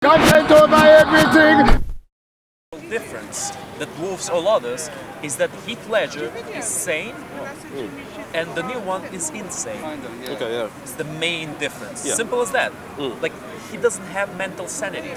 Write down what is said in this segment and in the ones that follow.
Content over everything. Difference that dwarfs all others is that Heath Ledger is sane and the new one is insane. Okay, yeah. It's the main difference. Yeah. Simple as that. Like, he doesn't have mental sanity.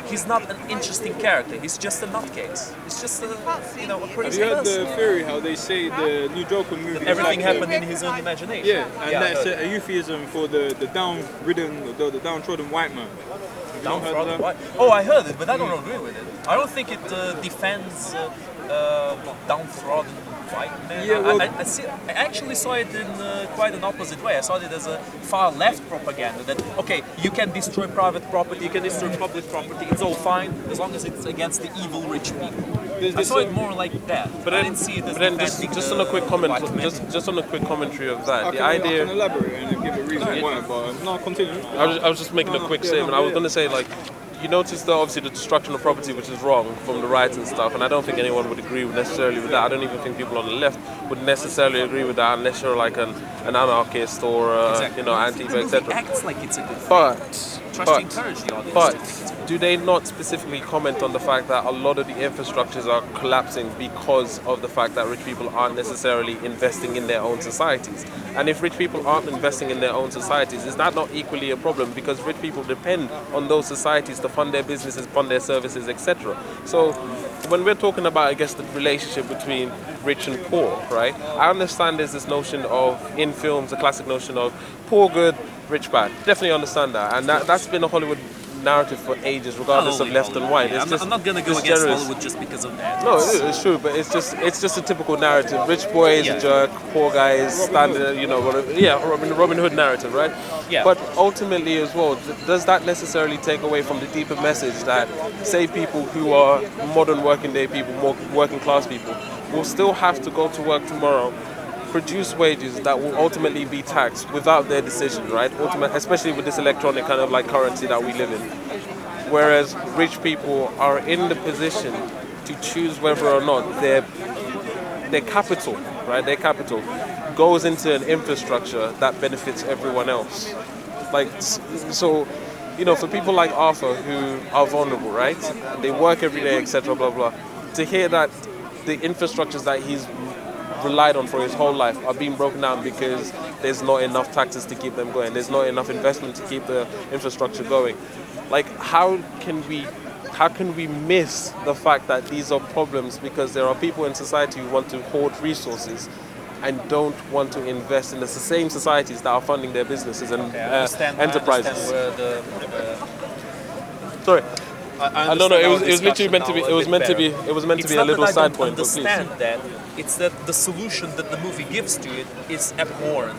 He's not an interesting character. He's just a nutcase. He's just a crazy Have you heard person. the theory how they say the new Joker movie is Everything like happened in his own imagination. Yeah, and I that's heard a euphemism for the downtrodden white man. Have you not heard Downtrodden that? white. Oh, I heard it, but I don't agree with it. I don't think it defends downtrodden white men. Yeah, well- I actually saw it in quite an opposite way. I saw it as a far left propaganda that, okay, you can destroy private property, you can destroy public property, it's all fine as long as it's against the evil rich people. I saw it more like that. But I then, didn't see it as but then defending just the on a quick comment, white men. just on a quick commentary of that, the I can idea. elaborate and give a reason why, but no, continue. I was just making a quick statement. I was going to say, like, you notice that obviously the destruction of property, which is wrong from the right and stuff, and I don't think anyone would agree necessarily with that. I don't even think people on the left would necessarily agree with that unless you're like an anarchist or Exactly. Antifa, The movie etc. acts like it's a good thing. But Tries to encourage the audience. but do they not specifically comment on the fact that a lot of the infrastructures are collapsing because of the fact that rich people aren't necessarily investing in their own societies? And if rich people aren't investing in their own societies, is that not equally a problem? Because rich people depend on those societies to fund their businesses, fund their services, etc. So when we're talking about, I guess, the relationship between rich and poor, right? I understand there's this notion of, in films, a classic notion of poor good, rich bad. Definitely understand that. And that's been a Hollywood narrative for ages, regardless of left and white. I'm not going to go it's against generous. Hollywood just because of that. No, it's true, but it's just a typical narrative. Rich boy is a jerk, poor guy is standard, Robin Hood narrative, right? Yeah. But ultimately as well, does that necessarily take away from the deeper message that, say, people who are modern working day people, more working class people, will still have to go to work tomorrow, produce wages that will ultimately be taxed without their decision, right? Especially with this electronic kind of like currency that we live in. Whereas rich people are in the position to choose whether or not their capital, right? Their capital goes into an infrastructure that benefits everyone else. Like, so, for people like Arthur who are vulnerable, right? They work every day, etc., blah, blah. To hear that the infrastructures that he's relied on for his whole life are being broken down because there's not enough taxes to keep them going, there's not enough investment to keep the infrastructure going. Like, how can we miss the fact that these are problems because there are people in society who want to hoard resources and don't want to invest in the same societies that are funding their businesses and enterprises? I understand where Sorry. I don't know. It was literally meant to be. It was meant to be. It was meant to be a little side point. But please. Understand that. It's that the solution that the movie gives to it is abhorrent.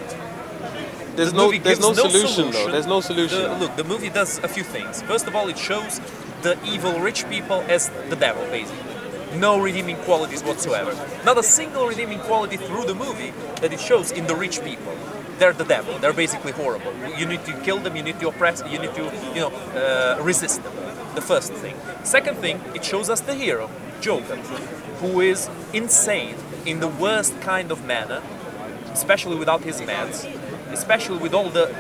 There's The no movie gives solution though. There's no solution. Look, the movie does a few things. First of all, it shows the evil rich people as the devil, basically. No redeeming qualities whatsoever. Not a single redeeming quality through the movie that it shows in the rich people. They're the devil. They're basically horrible. You need to kill them. You need to oppress. You need to, resist them. The first thing. Second thing, it shows us the hero, Joker, who is insane in the worst kind of manner, especially without his meds, especially with all the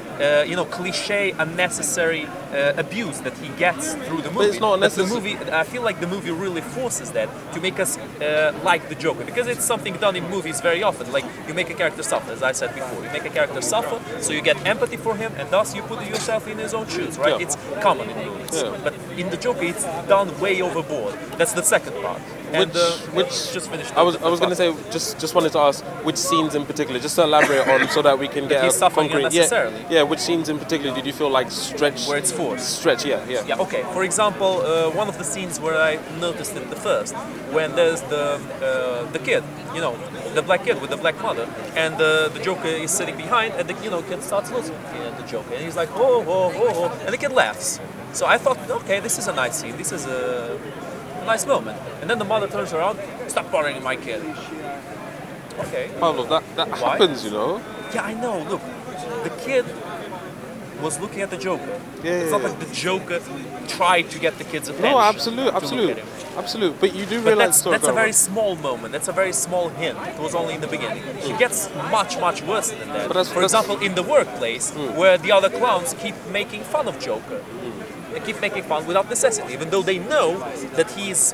cliche, unnecessary abuse that he gets through the movie. But it's not That the unnecessary. movie, I feel like the movie really forces that to make us like the Joker, because it's something done in movies very often. Like, you make a character suffer, as I said before. You make a character suffer, so you get empathy for him, and thus you put yourself in his own shoes, right? Yeah. It's common in English. Yeah. But in the Joker, it's done way overboard. That's the second part. And Which just finished. I was going to say, just wanted to ask which scenes in particular, just to elaborate on, so that we can get he's a suffering concrete. unnecessarily. Yeah. Which scenes in particular did you feel like stretched? Where it's forced. Stretch. Yeah. Yeah, okay. For example, one of the scenes where I noticed it the first, when there's the kid, the black kid with the black mother, and the Joker is sitting behind, and the kid starts losing the Joker, and he's like, oh, and the kid laughs. So I thought, okay, this is a nice scene. This is a nice moment. And then the mother turns around, stop bothering my kid. Okay. Pavlov, that Why? happens, Yeah, I know. Look, the kid was looking at the Joker. Yeah, It's not like the Joker tried to get the kid's attention. No, to look at him. absolute. But you do But realize that's a very small moment. That's a very small hint. It was only in the beginning. It gets much, much worse than that. But For example, in the workplace, where the other clowns keep making fun of Joker. keep making fun without necessity, even though they know that he's,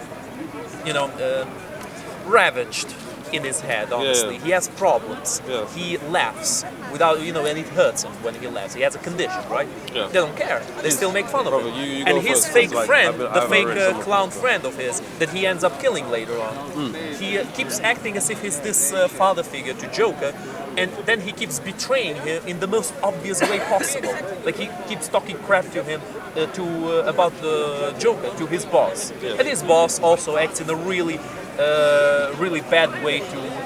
ravaged in his head, honestly. He has problems. Yeah. He laughs without, and it hurts him when he laughs. He has a condition, right? Yeah. They don't care. They still make fun of Brother, him. you And go his first, fake 'cause, like, friend, I've the read fake some of clown them. friend of his, that he ends up killing later on, he keeps acting as if he's this father figure to Joker, and then he keeps betraying him in the most obvious way possible. Like he keeps talking crap to him about the Joker, to his boss. Yeah. And his boss also acts in a really bad way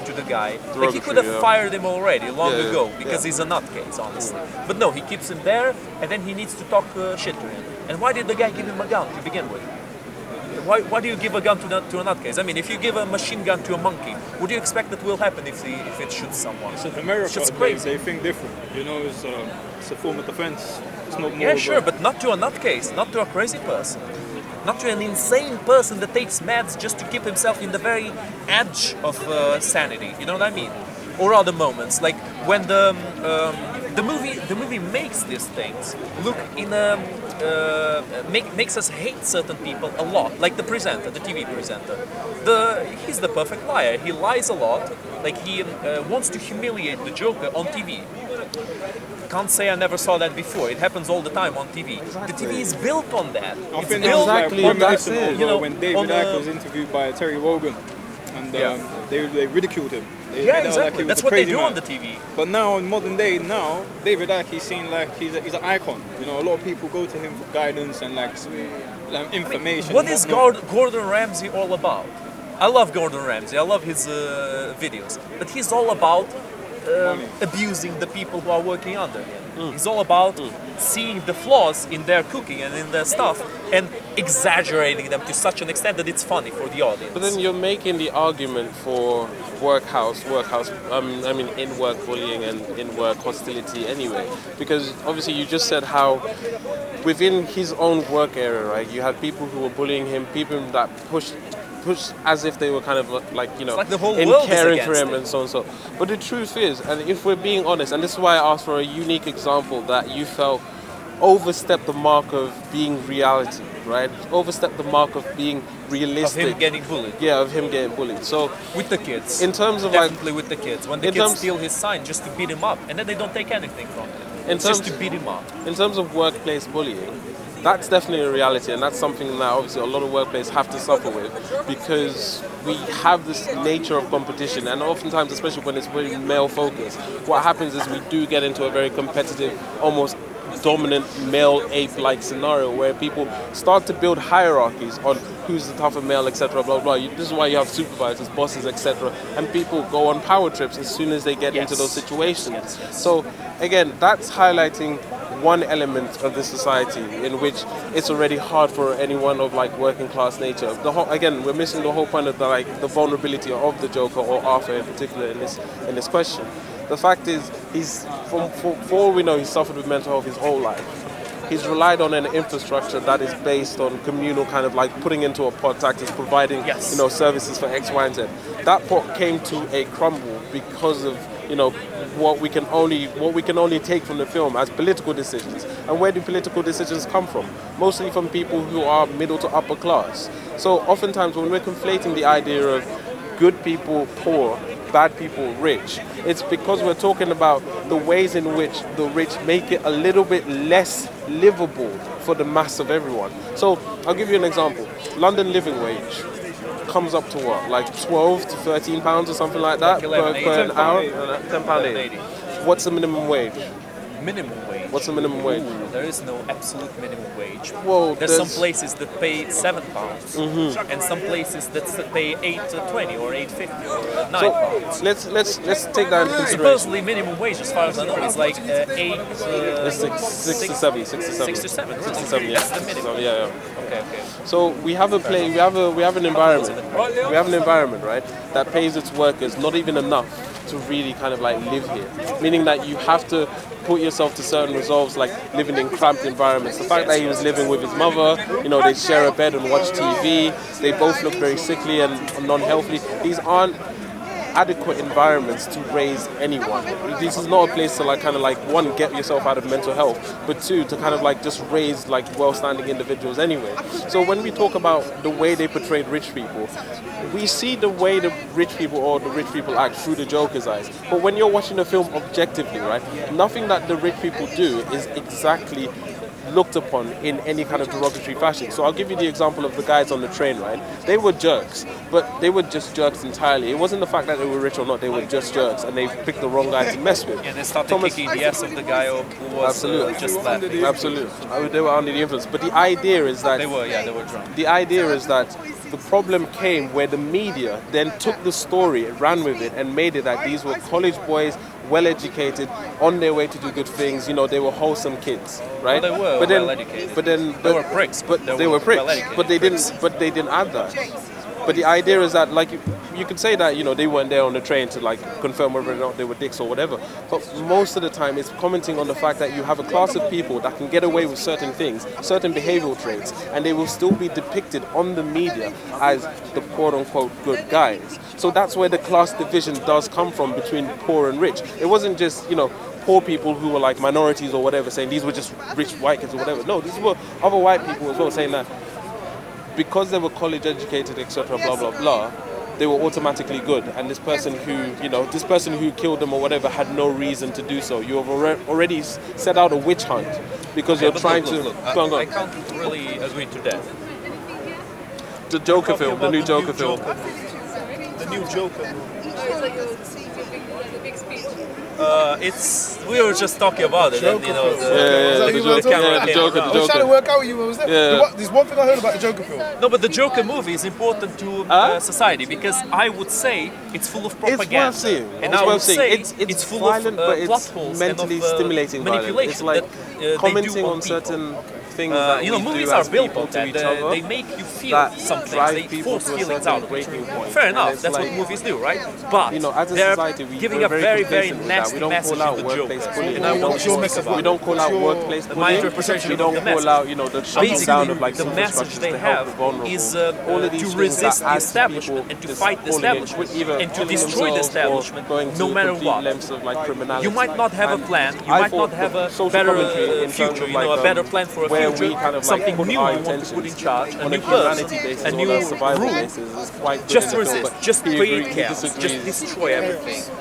to the guy. Like he could have yeah. fired him already long Yeah, ago because he's a nutcase, honestly. But no, he keeps him there, and then he needs to talk shit to him. And why did the guy give him a gun to begin with? Why do you give a gun to a nutcase? I mean, if you give a machine gun to a monkey, would you expect that will happen if it shoots someone? So in America, It's just crazy. they think different. It's a form of defense. It's not more Yeah, of sure, a, but not to a nutcase, not to a crazy person. Not to an insane person that takes meds just to keep himself in the very edge of sanity. You know what I mean? Or other moments, like when the movie makes these things look in makes us hate certain people a lot. Like the presenter, the TV presenter. He's the perfect liar. He lies a lot. Like he wants to humiliate the Joker on TV. Can't say I never saw that before. It happens all the time on TV. The TV is built on that. I It's think built that's Exactly, like that's reminiscent it. of when David on Icke was interviewed by Terry Wogan, and they ridiculed him. They Yeah, made out like exactly. he was That's a what they crazy do man. on the TV. But now, in modern day, David Icke is seen like he's an icon. A lot of people go to him for guidance and information. What and is whatnot. Gordon Ramsay all about? I love Gordon Ramsay. I love his videos. But he's all about abusing the people who are working under him. He's all about seeing the flaws in their cooking and in their stuff and exaggerating them to such an extent that it's funny for the audience. But then you're making the argument for in-work bullying and in-work hostility anyway. Because obviously you just said how within his own work area, right, you had people who were bullying him, people that pushed as if they were kind of like the whole in world is caring for against him it. and so and so. But the truth is, and if we're being honest, and this is why I asked for a unique example that you felt overstepped the mark of being reality, right? Overstepped the mark of being Of realistic. him getting bullied. Yeah, of him getting bullied. So With the kids. in terms of Definitely with the kids. When the in kids terms- steal his sign just to beat him up, and then they don't take anything from him. In It's just terms- to beat him up. in terms of workplace bullying, that's definitely a reality, and that's something that obviously a lot of workplaces have to suffer with because we have this nature of competition, and oftentimes, especially when it's very male focused, what happens is we do get into a very competitive, almost dominant male ape-like scenario where people start to build hierarchies on who's the tougher male, etc. Blah blah. This is why you have supervisors, bosses, etc. And people go on power trips as soon as they get into those situations. Yes. So again, that's highlighting one element of the society in which it's already hard for anyone of working class nature. Again, we're missing the whole point of the vulnerability of the Joker or Arthur in particular in this question. The fact is, for all we know, he's suffered with mental health his whole life. He's relied on an infrastructure that is based on communal kind of putting into a pot tactics, providing services for X, Y, and Z. That pot came to a crumble because of what we can only take from the film as political decisions. And where do political decisions come from? Mostly from people who are middle to upper class. So oftentimes when we're conflating the idea of good people poor, bad people rich, it's because we're talking about the ways in which the rich make it a little bit less livable for the mass of everyone. So I'll give you an example. London living wage comes up to what, 12 to 13 pounds or something like that per an hour? £10.80. What's the minimum wage? Minimum wage. What's the minimum wage? There is no absolute minimum wage. Well, there's some places that pay £7, and some places that pay £8.20 or £8.50 or £9. So let's take that into consideration. Supposedly minimum wage, as far as I know, is like eight. Six to seven. Six to seven. Six to seven. Yeah. That's the minimum. Yeah. Okay. So we have a an environment. We have an environment, right, that pays its workers not even enough to really kind of live here. Meaning that you have to put yourself to certain resolves, like living in cramped environments. The fact that he was living with his mother, they share a bed and watch TV. They both look very sickly and non-healthy. These aren't adequate environments to raise anyone. This is not a place to like kind of like one, get yourself out of mental health, but two, to kind of like just raise like well-standing individuals anyway. So when we talk about the way they portrayed rich people, we see the way the rich people or the rich people act through the Joker's eyes. But when you're watching a film objectively, right, nothing that the rich people do is exactly looked upon in any kind of derogatory fashion. So I'll give you the example of the guys on the train, right? They were jerks, but they were just jerks entirely. It wasn't the fact that they were rich or not, they were just jerks and they picked the wrong guy to mess with. Yeah, they started kicking the ass of the guy who was just laughing. Absolutely. I mean, they were under the influence. But the idea is that... They were drunk. The idea is that the problem came where the media then took the story, ran with it, and made it that these were college boys, well-educated, on their way to do good things. You know, they were wholesome kids, right? Well, they were well-educated. They were pricks. They were pricks. But they didn't add that. But the idea is that, like, you could say that, you know, they weren't there on the train to, like, confirm whether or not they were dicks or whatever. But most of the time, it's commenting on the fact that you have a class of people that can get away with certain things, certain behavioral traits, and they will still be depicted on the media as the quote-unquote good guys. So that's where the class division does come from between poor and rich. It wasn't just, you know, poor people who were, like, minorities or whatever, saying these were just rich white kids or whatever. No, these were other white people as well saying that because they were college educated, etc., blah, blah, blah, they were automatically good. And this person who killed them or whatever had no reason to do so. You have already set out a witch hunt because you're trying to... Go on. I can't really agree to that. The Joker film, the new Joker film. The new Joker. The big speech. We were just talking about it, and, you know, the camera came around. I was trying to work out what you were there. Yeah. There's one thing I heard about the Joker film. No, but the Joker movie is important to society because I would say it's full of propaganda. It's worth seeing. And I would say it's full violent, of but plot it's holes mentally and of, stimulating manipulation. It's like that, commenting on on certain things that you know, we movies do are as built people on to that. each other. They make you feel that something. drive They people force to a feelings certain out of breaking you. point. Fair And enough. it's That's like, what movies do, right? But you know, as a they're society, giving a very, very complacent with that. nasty We don't message call out in the workplace Joker. bullying. And I want to speak We about don't call out workplace my bullying. interpretation We of don't the call message. out, you know, the shutting down of like the social message structures they to help the have vulnerable. is All of these to things resist that the as establishment people and to fight the just pulling it, establishment either and to killing destroy the themselves or establishment going to no matter complete what. lengths of like criminality. You might not have a And plan, you I might thought not have the a social better commentary in terms future, of, you know, like, a better plan for a where future, we kind of, like, something put new our you want to put in intentions charge, a on new a humanity person, basis a or new a survival rule. basis is quite good Just in the film, resist, but just he create agrees- chaos, he just disagrees. destroy everything.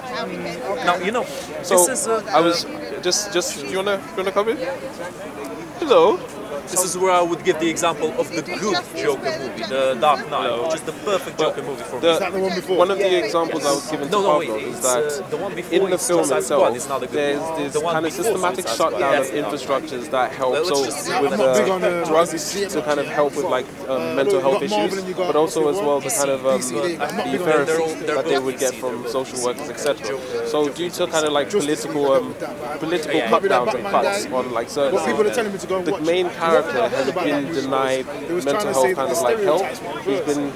Now, you know, So this is I was just do you wanna come in? Hello. This is where I would give the example of the good Joker movie, The Dark Knight, which is the perfect Joker movie for me. Is that the one before? One of the examples I was given to No, Pavlov wait, is it's, that the one before in the is film Suicide Squad, it's not itself, a good there's one. this The one kind of before systematic Suicide Squad, shutdown of that's not. infrastructures that help. Let's So just- with I'm not big on the drugs to kind of help with like mental health issues, but also as well the kind of the therapy that they would get from social workers, etc. So due to kind of like political cut downs and cuts on like certain What people are telling me to go and the watch. main character has been denied mental health kind of like help.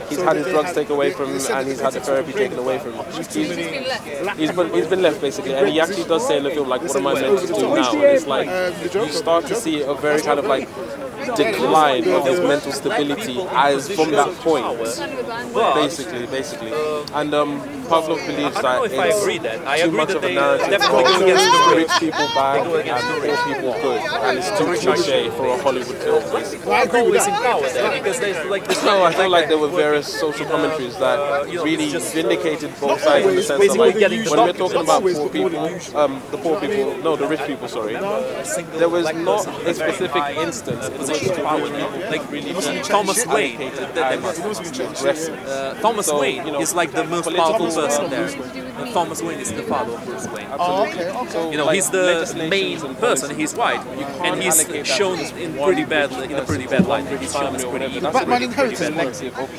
He's had his drugs taken away from him and he's had the therapy taken away from him. He's been left basically, and he actually does say in the film like, what am I meant to do now? And it's like you start to see a very kind of like decline of his mental stability as from that point, basically. And Pavlov believes I don't know that if I it's agree that. I too agree much that of a they narrative definitely go of against the rich people bad They go against and the poor people good, and it's too cliche for a Hollywood film. Basically. I agree with power there because there's like this. No, I feel like there were various social commentaries that really vindicated both sides in the sense of like when we're talking about poor people, the rich people, sorry, there was not a specific instance in which the poor people like really Thomas Wayne. Thomas Wayne is like the most powerful person there. Thomas Wayne is the father of Bruce Wayne. Oh, okay. You know, he's the main person. He's white, and he's shown in a pretty bad light. He's shown as pretty evil. Batman inherited pretty bad.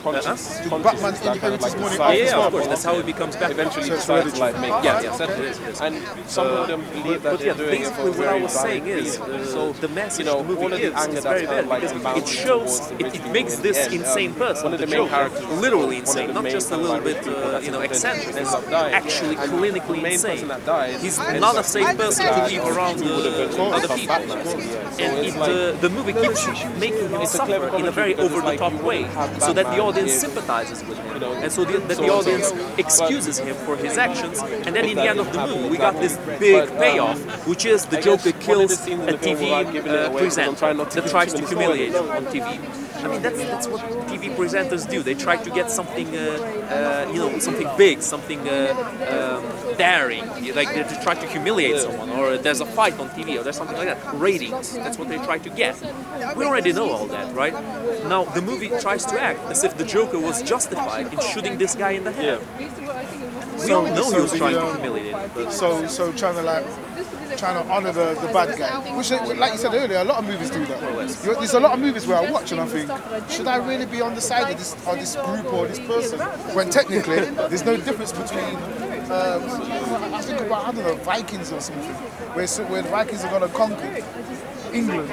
Batman inherited money. Yeah, of course. That's how he becomes Batman. Eventually decides to like make Yeah, it is. and some of them believe that But yeah, they're doing it for basically what I very was saying valid is, reasons. So the message you know, the movie all of the gives anger is that's very kind of bad like because it mounted shows, towards the rich it people makes in this the end, insane person, one of the the main Joker, characters, literally one of insane, the not main just a kind of little like bit, people that eccentric, ends up dying. actually actually And clinically the main insane. person that dies He's is not a safe person to leave around other come people. back now. So And it's like, the movie keeps making him it's a clever suffer in a commentary very because it's like over-the-top you way, wouldn't have so that the Batman audience if, sympathizes with him, you know, and so that the so and so. audience excuses him for his actions, and then in the end of the movie we got this big payoff, which is the I Joker guess one of the kills scenes in a the film TV without giving it away, because I'm presenter trying not to that give tries too to many humiliate spoilers. him on TV. I mean, that's what TV presenters do. They try to get something, something big, something daring. Like they try to humiliate someone, or there's a fight on TV, or there's something like that. Ratings. That's what they try to get. We already know all that, right? Now the movie tries to act as if the Joker was justified in shooting this guy in the head. We all know he was trying to humiliate him. But So trying to honour the bad guy, which, like you said earlier, a lot of movies do that. There's a lot of movies where I watch and I think, should I really be on the side of this group or this person? When technically, there's no difference between. I think about, I don't know, Vikings or something, where the Vikings are going to conquer England.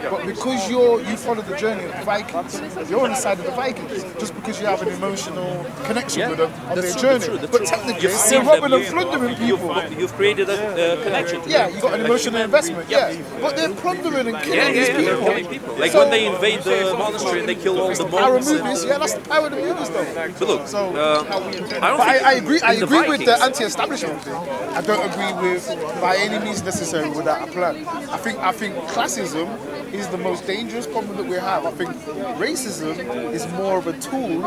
But because you follow the journey of the Vikings, you're on the side of the Vikings, just because you have an emotional connection with them on their journey. But technically, they're robbing and plundering people. You've created a connection to Yeah, them. you got an emotional investment. Yeah, but they're plundering and killing these they're people. killing people. Like when they invade the monastery and they kill all the Power monks. movies, yeah, that's the power of the movies, though. But look, So, I don't but think I agree. I in the agree with the Vikings- anti-establishment thing. I don't agree with by any means necessary with that plan. I think classism is the most dangerous problem that we have. I think racism is more of a tool.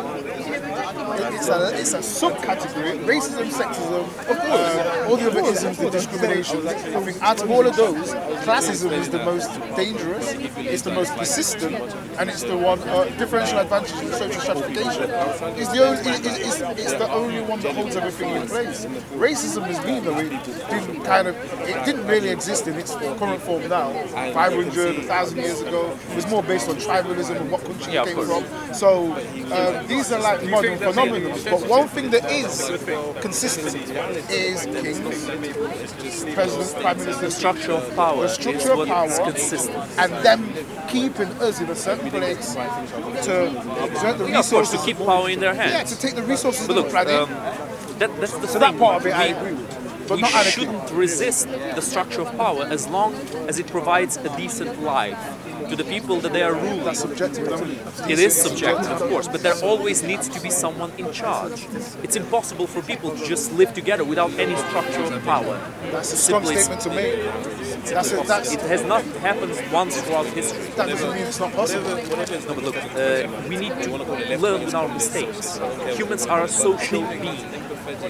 It's a subcategory. Racism, sexism, all the other isms, the discrimination. I think out of all of those, classism is the most dangerous. It's the most persistent, and it's the one differential advantage in social stratification. It's the only one that holds everything in place. Racism is new, though. It didn't really exist in its current form now. 500, 1,000 years ago, it was more based on tribalism and what country it came from. So these are like modern phenomena. But one thing that is consistent is kings, presidents, prime ministers. the structure of power The structure is of what power is consistent. and them keeping us in a certain place to exert the Yeah, of course, resources. to keep power in their Yeah, hands. to take the resources But of look, the planet. that's the So thing. that part of it I We- agree with. But we not anarchy. shouldn't resist the structure of power as long as it provides a decent life to the people that they are ruling. That's subjective, isn't it? It is subjective, of course, but there always needs to be someone in charge. It's impossible for people to just live together without any structure of power. That's a strong Simply- statement to make. It has not happened once throughout history. That doesn't mean it's not possible. No, but look, we need to learn with our mistakes. Humans are a social being,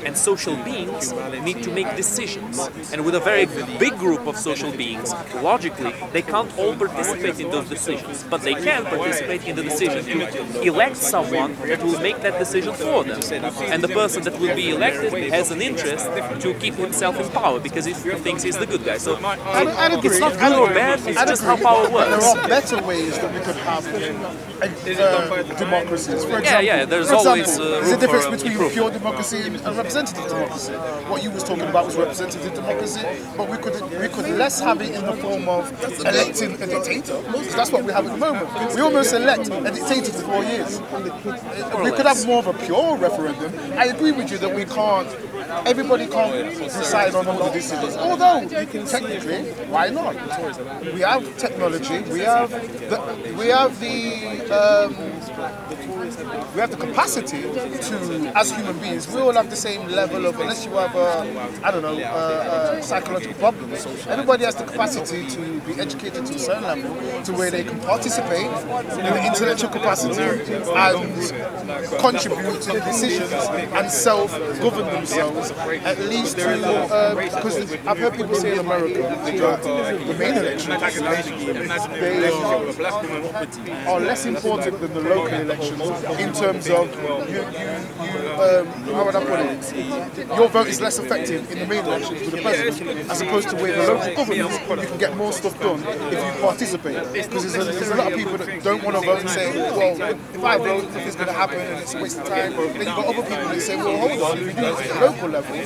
and social beings need to make decisions. And with a very big group of social beings, logically, they can't all participate in those decisions, but they can participate in the decision to elect someone that will make that decision for them. And the person that will be elected has an interest to keep himself in power because he thinks he's the good guy. So I'd agree. it's not good or bad, it's I'd just how agree. power But there works. are better ways that we could have democracies. For example, yeah, there's for always, example, room there's a difference for, between improvement. pure democracy and representative democracy. What you was talking about was representative democracy, but we could less have it in the form of electing a dictator. Because that's what we have at the moment. We almost elect a dictator for 4 years. We could have more of a pure referendum. I agree with you that we can't. Everybody can't decide on all the decisions. Although technically, why not? We have technology. We have the capacity to, as human beings, we all have the same level of, unless you have psychological problems. Everybody has the capacity to be educated to a certain level, to where they can participate in the intellectual capacity and contribute to decisions and self-govern themselves, at least to, because I've heard people say in America that the main elections they are less important than the local elections in terms of how would I put it? Your vote is less effective in the main elections with the president, as opposed to where the local governments you can get more stuff done if you participate. Because there's a lot of people that don't want to vote and say, well, if I vote, nothing's going to happen and it's a waste of time. Then you've got other people that say, well, hold on, if you do it at the local level,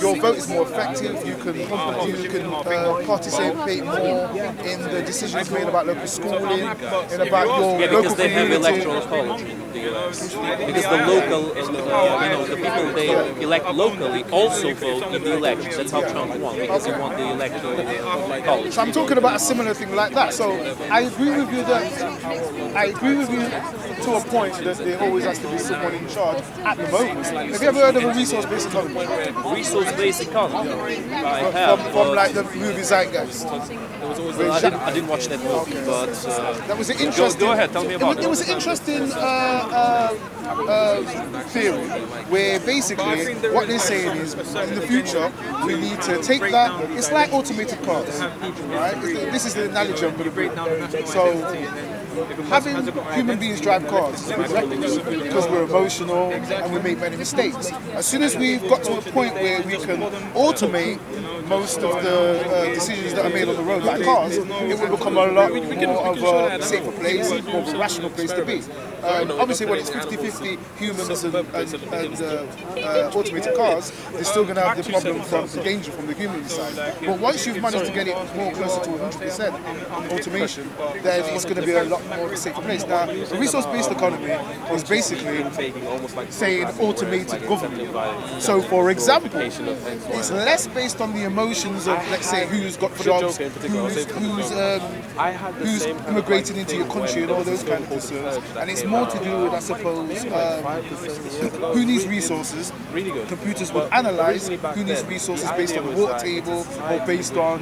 your vote is more effective. You can participate more in the decisions made about local schooling and about your local because they have community. electoral college in the US because the local, the people they elect locally also vote in the elections. That's how Trump won because he won the electoral college. So I'm talking about a similar thing like that. So I agree with you to a point that there always has to be someone in charge at the moment. Have you ever heard of a resource-based economy? Resource-based economy. I have. From like the movie Zeitgeist. I didn't watch that movie, but That was an interesting. go ahead, tell me about it. It was an interesting theory where basically what they're saying is in the future we need to take that. It's like automated cars, right? This is the analogy I'm going to bring. So having human beings drive cars is reckless because we're emotional and we make many mistakes. As soon as we've got to a point where we can automate most of the decisions that are made on the road by cars, it will become a lot more of a safer place, more of a rational place to be. Obviously, when it's 50-50 humans and automated cars, they're still going to have the problem from the danger from the human side. But once you've managed to get it more closer to 100% automation, then it's going to be a lot more of a safer place. Now, a resource-based economy is basically saying automated government. So, for example, it's less based on the emotions of, let's say, who's got jobs, who's immigrated into your country and all those kind of concerns. And it's more to do with, I suppose, who needs resources. Computers will analyze who needs resources based on the water table or based on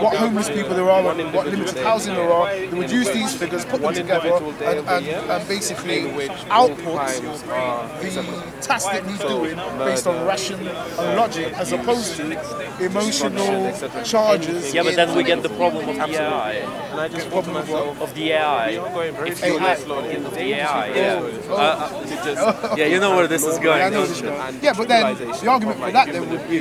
what homeless people there are and what limited housing there are. They would use these figures, put them together and basically output the task that needs doing based on ration and logic as opposed to emotional charges. Yeah, but then we get the problem of the AI. And I just thought to myself, Of the AI. you're going very If slowly. you of the AI, yeah, you know where this is going, don't you? Yeah, but then the argument for that then would be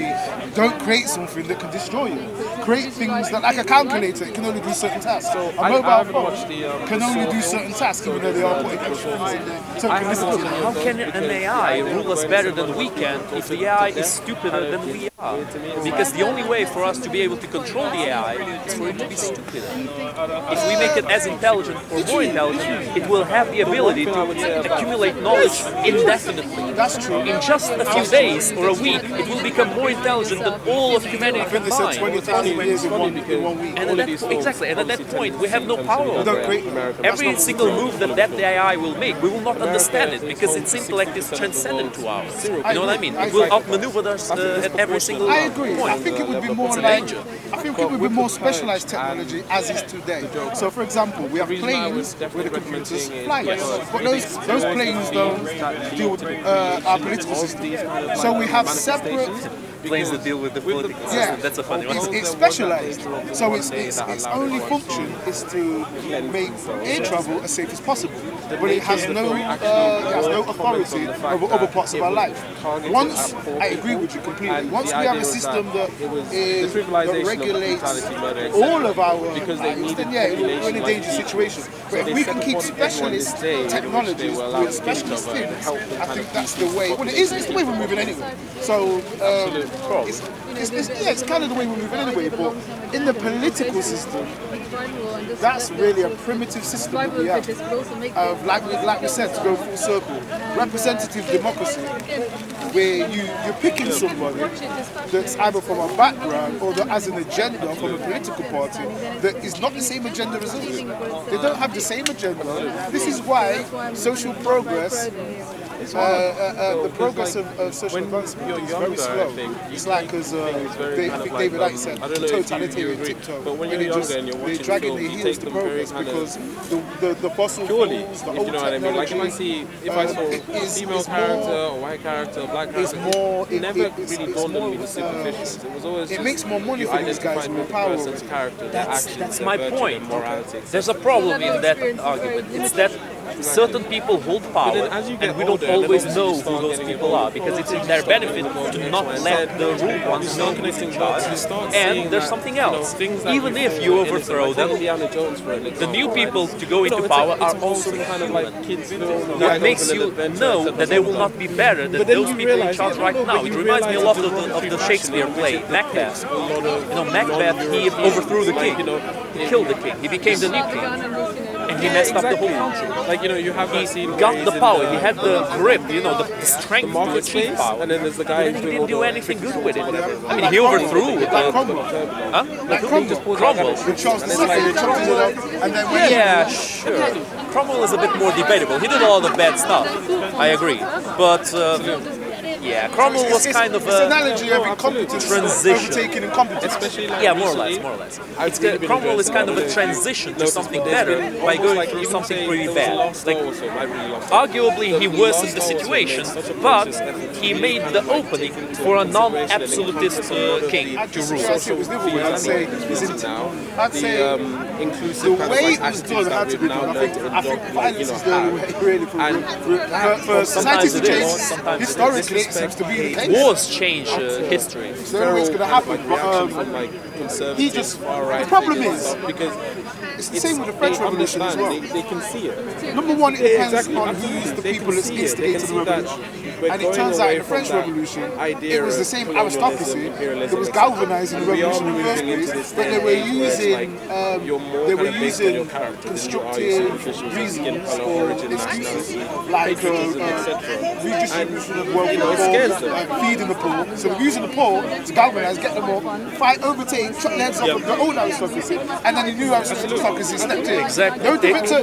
don't create something that can destroy you. Create things that, like a calculator, it can only do certain tasks. So a mobile phone can only do certain tasks, even though they are putting extra things in there. So it can listen to you. How can an AI rule us better than we can if the AI is stupider than we are? Because the only way for us to be able to control the AI is for it to be stupid. If we make it as intelligent or more intelligent, it will have the ability to accumulate knowledge indefinitely. That's true. In just a few days or a week, it will become more intelligent than all of humanity They said combined. 20,000 years in 1 week. And at that point, we have no power over it. Every single move that the AI will make, we will not understand it because its intellect is transcendent to ours. You know what I mean? It will outmaneuver us at every single I agree. point. I think it would be more It's a like, danger. I think it would be more specialized technology as is today. So, for example, we have planes where the computers fly. But those planes don't deal with our political system. So we have separate. Planes that deal with the political system. Yeah, That's a funny one. it's specialized. So its only function is to make air travel as safe as possible. But it has no authority over other parts of our life. Once, I agree with you completely. Once we have a system that regulates all of our lives, then yeah, we're in a dangerous situation. But if we can keep specialist technologies with specialist things, I think that's the way. Well, it's the way we're moving anyway. So. It's kind of the way we're moving anyway, but in the political system, that's really a primitive system that we have. Like we said, to go full circle, representative democracy, where you're picking somebody that's either from a background or that has an agenda from a political party that is not the same agenda as us. They don't have the same agenda. This is why social progress, the progress of social advancement is very slow. It's like, as David Icke said, totalitarian tiptoe. But when Where you're younger and you're they're watching dragging their films, you heels take to them very progress kind because the fossil purely, fuels, the if old you know what I mean. Like technology, if I saw female character or white character, black character, it never really dawned on me the superficial. It was always it makes more money for these guys with the power. person's character, their actions, That's their my virtue point. and morality. There's a problem in that argument. It's that certain people hold power, as you get and we don't older, always then know you who start those getting people are because it's in their benefit to not let the rude ones know who's in charge. And there's something else. Even if you overthrow them, the new people to go into power are also kind of like kids film. what makes you know that they will not be better than those people in charge right now. It reminds me a lot of the Shakespeare play, Macbeth. You know, Macbeth, he overthrew the king, he killed the king, he became the new king. and he messed up the whole country. Like, you know, you have that scene He where got he's the in power, he had the grip, you know, the the strength to marketplace, achieve power. and then there's the guy But who's he doing didn't all do the anything good fixes with it. or whatever. I mean, he overthrew Cromwell. huh? Cromwell. With Charles II, and then when Yeah, sure. Cromwell is a bit more debatable. He did a lot of bad stuff. I agree, but yeah, Cromwell was kind of it's an a analogy of incompetence transition. overtaking incompetence. Especially like yeah, more or recently, less, more or less. I've really been Cromwell is enjoying kind of a some transition to notice, something but there's better been by almost going like through you something say pretty there was a bad. last Like goal or something, I really loved it. arguably, he The worsened last the goal was situation, such a but conscious effort he to made kind the of, like, opening take into for a consideration and non-absolutist encompass a lot of king the to rule. It was different. I'd say now, I'd say the inclusive the kind of way like it was attitudes done that had to we've be now done. learned to I think adopt, like, violence you know, is the only way really for society to change. sometimes Historically, it seems to be the case. Wars change history. It's the only way it's going to happen. reaction But from like conservative, he just- far-right the problem figures is- and stuff, because it's the same with the French they Revolution as well. understand, they can see it. Number one, it depends Exactly, on absolutely. who's the They people can that's see it. They instigated can the see that revolution. we're And it going turns out away in the from French that Revolution, idea it was the of same colonialism, aristocracy imperialism, that was etc. galvanizing the We are revolution in the first moving into place, this but day they and were age where it's using like you're more they kind were of based on your using character than you are your constructive superficial skin reasons color, or origin, excuses nationality, like patriotism, etc. redistribution of And, wealth you know, and it scares poor, them. like feeding the poor. So we're using the poor to galvanize, get them up, fight, overtake, chop their heads off of the old aristocracy, and then the new aristocracy stepped in. Exactly. No different to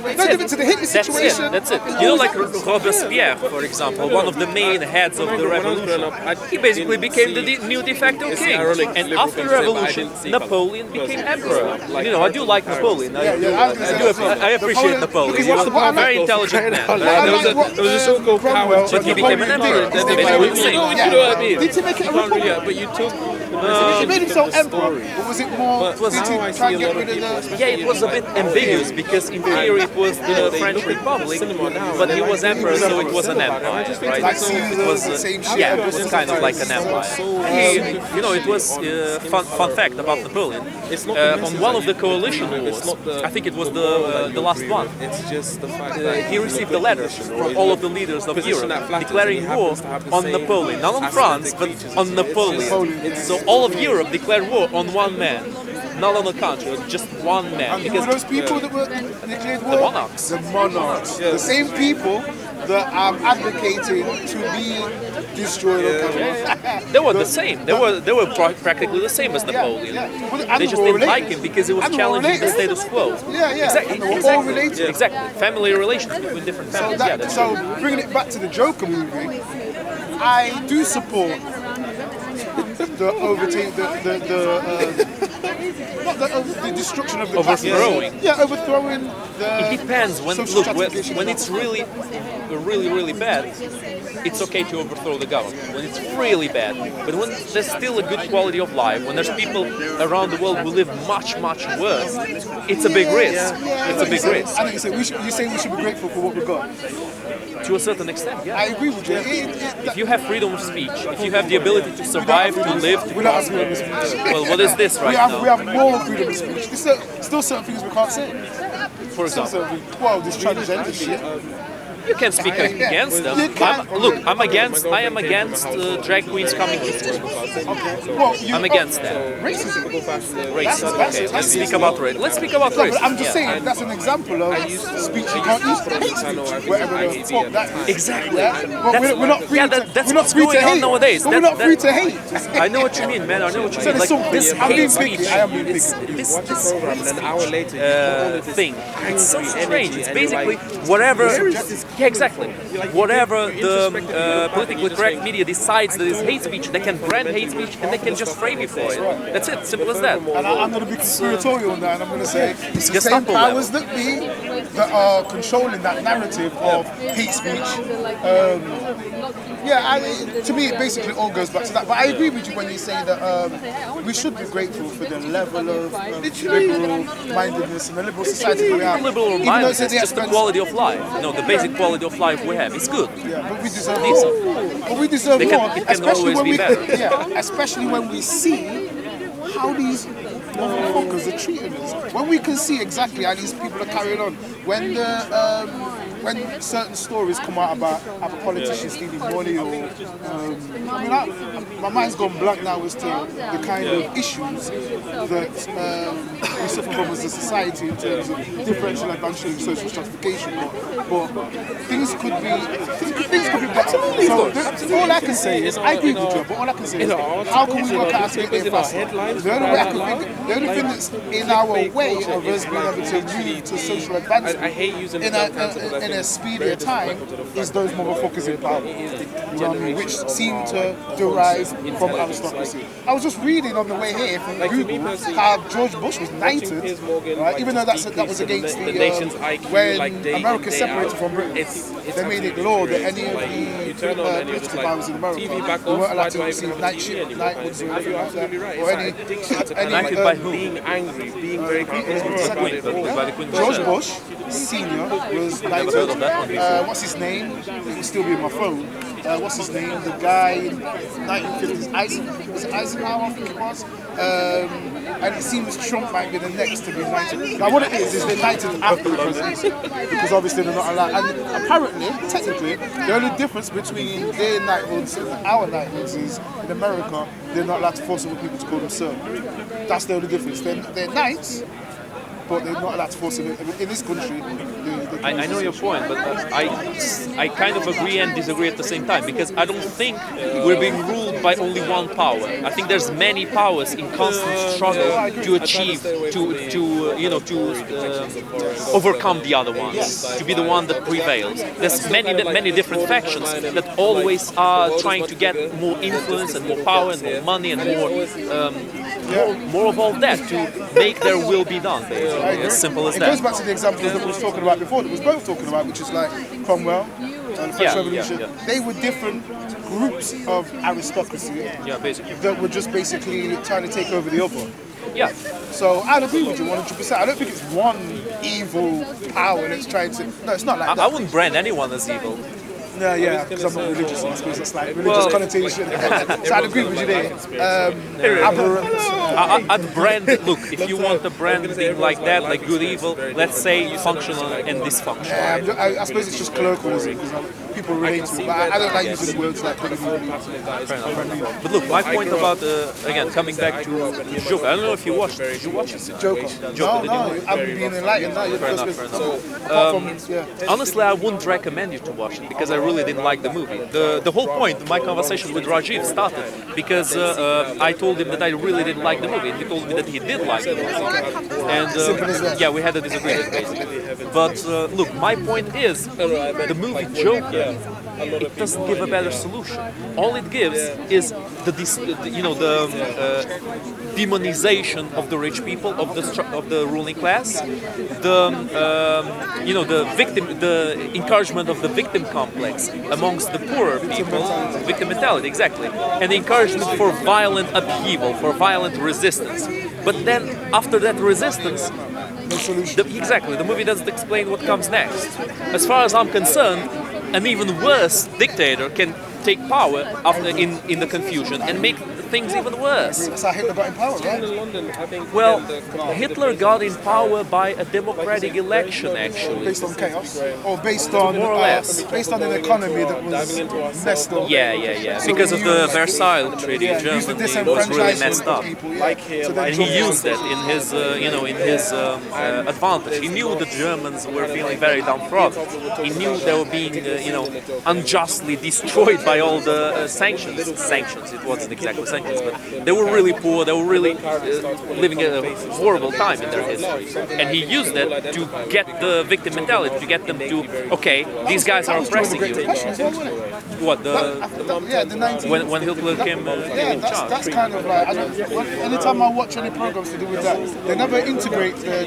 the Hitler That's situation. it. That's it. You know, like Robespierre, for example, one of the main heads of the revolution. He basically became the new de facto king. And after the revolution, Napoleon became emperor. You know, I do like Napoleon. I appreciate Napoleon. He was a very intelligent man. There was a show called Power, But he became an emperor. That's basically the same. You know what I mean? Did he make it a republic? But you took He made himself emperor, but was it more? But Did he now I try see and a get lot of rid people, of the? Yeah, it was a bit ambiguous because in theory it was the French Republic, but he was emperor, so it was an empire, right? Like It Caesar, was, the same shit. yeah, it was kind of like an empire. You know, it was fun fact about Napoleon. On one of the coalition wars, I think it was the last one. It's just the fact He received a letter from all of the leaders of Europe declaring war on Napoleon, not on France, but on Napoleon. So all of Europe declared war on one man, not on a country, just one man. And who were those people that were declared war? The monarchs. The monarchs. The same people that are advocating to be destroyed or killed. They were the same. They were practically the same as Napoleon. Well, They just didn't like him because he was And they were challenging the related. status quo. Yeah. Exactly. And they were all related. Exactly. Family relations between different families. Yeah, that's So true. bringing it back to the Joker movie, I do support the overtake, not the destruction of the Overthrowing. classes. Yeah, overthrowing the. It depends. When social look stratification. when it's really bad, it's okay to overthrow the government. When it's really bad, but when there's still a good quality of life, when there's people around the world who live much worse, it's a big risk. It's a big risk. I think you say we should be grateful for what we got. To a certain extent, yeah. I agree with you. If you have freedom of speech, if you have the ability to survive, to live, We don't have freedom of speech. well, what is this right We now? have more freedom of speech. There's still certain things we can't say. For example, Well, this transgender shit. you can speak against them. I am against drag queens coming to school. Well, I'm against that. Racism. Racism. Okay, let's speak about race. Let's speak about No, race. but I'm just saying that's an example of speech you can't use. Hate speech, whatever the fuck that is. Exactly. But we're not free yeah, to. that's we're not what's free going to on hate. nowadays. But we're not free to hate. I know what you mean, man. I know what you So mean. there's Like something. this I'm being hate picky. speech, I am being this picky. this program and an hour later thing. It's so strange. It's basically whatever. Yeah, exactly. Whatever the politically correct media decides that is hate speech, they can brand hate speech and they can just frame you for it. That's it. Simple as that. And I'm going to be conspiratorial on that, and I'm going to say it's the same Gestapo powers that be that are controlling that narrative of hate speech. To me, it basically all goes back to that. But I agree with you when you say that we should be grateful for the level of liberal mindedness and the liberal society we have. Liberal Even though mindedness, it's at it's the just the expense- quality of life. You know, the basic quality of life we have. It's good. Yeah, but we deserve Decent. more. But we deserve It can- more, it can especially always when be we better. especially when we see how these motherfuckers are treating us. When we can see exactly how these people are carrying on, when certain stories come out about a politician stealing money, or my mind's gone blank now as to the kind of issues that we suffer from as a society in terms of differential advantage and social stratification. But things could be better. So all I can say is, I agree with you, but all I can say is, how can we work out to get there faster? The only thing that's in our way of us being able to move to social advancement I hate using in a speedier time is those motherfuckers in power, which seem to derive from aristocracy. I was just reading on the way here from Google how George Bush was knighted, right? Even though that was against the nation's IQ, when like day America in, day separated out. from Britain. They made it law that any of the political powers in America they weren't allowed to receive knighthoods or anything like that, or any being angry, being very George Bush Senior was knighted. What's his name? It will still be in my phone. What's his name? The guy in 1950s, Eisenhower, I think it was. And it seems Trump might be the next to be knighted. Now what it is they're knighted after the presidency, because obviously they're not allowed. And apparently, technically, the only difference between their knighthoods and our knighthoods is in America, they're not allowed to force other people to call them sir. That's the only difference. They're knights, but they're not allowed to force it. In this country, I know your point, but I kind of agree and disagree at the same time, because I don't think we're being ruled by only one power. I think there's many powers in constant struggle to achieve, to overcome the other ones, to be the one that prevails. There's many different factions that always are trying to get more influence and more power and more money and more of all that to make their will be done. Basically, as simple as it that. goes back to the examples that we was talking about before, that we was both talking about, which is like Cromwell and the French Revolution. They were different groups of aristocracy that were just basically trying to take over the other. Yeah. So I'd agree with you 100%. I don't think it's one evil power that's trying to. No, it's not like that. I wouldn't brand anyone as evil. No, yeah, because I'm not religious, I suppose it's like religious connotation. So I'd agree with you there. Aberrant. I'd brand, look, if you want a branding like that, like good, evil, let's say functional and dysfunctional. I suppose it's just colloquialism, because people relate to it, but I don't like using words like good, evil. But look, my point about, again, coming back to Joker, I don't know if you watched it. Did you watch it? Joker. No, I'm being enlightened now. Fair enough. Honestly, I wouldn't recommend you to watch it, because I really didn't like the movie. The whole point of my conversation with Rajiv started because I told him that I really didn't like the movie, and he told me that he did like the movie. And yeah, we had a disagreement basically. But look, my point is, the movie Joker, it doesn't give a better solution. All it gives is the demonization of the rich people, of the ruling class, the encouragement of the victim complex amongst the poorer people, victim mentality, exactly, and the encouragement for violent upheaval, for violent resistance. But then, after that resistance, the movie doesn't explain what comes next. As far as I'm concerned, an even worse dictator can take power after in the confusion and make things even worse. That's how Hitler got in power, right? Well, Hitler got in power by a democratic election, actually. Based on chaos, or based on more or less, based on an economy that was messed up. Yeah. Because of the Versailles Treaty, Germany was really messed up, and he used that in his, advantage. He knew the Germans were feeling very downtrodden. He knew they were being, unjustly destroyed by all the sanctions. It wasn't exactly sanctions, but they were really poor. They were really living a horrible time in their history, and he used that to get the victim mentality, to get them to, okay, these guys are oppressing you. What the 19th, when Hitler came in charge? That's kind of like, anytime I watch any programs to do with that, they never integrate the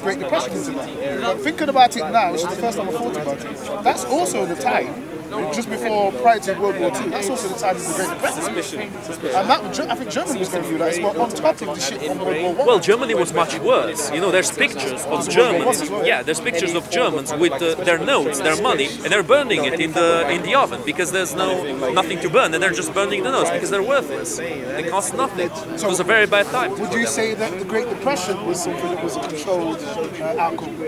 Great Depression into that. But thinking about it now, which is the first time I thought about it, that's also the time just before, prior to World War II. That's also the time of the Great Depression. And that, I think Germany was going to do that as well, on top of the shit from World War I. Well, Germany was much worse. You know, there's pictures of Germans. Yeah, there's pictures of Germans with their notes, their money, and they're burning it in the oven because there's nothing to burn, and they're just burning the notes because they're worthless. They cost nothing. It was a very bad time. Would you say that the Great Depression was something that was a controlled outcome?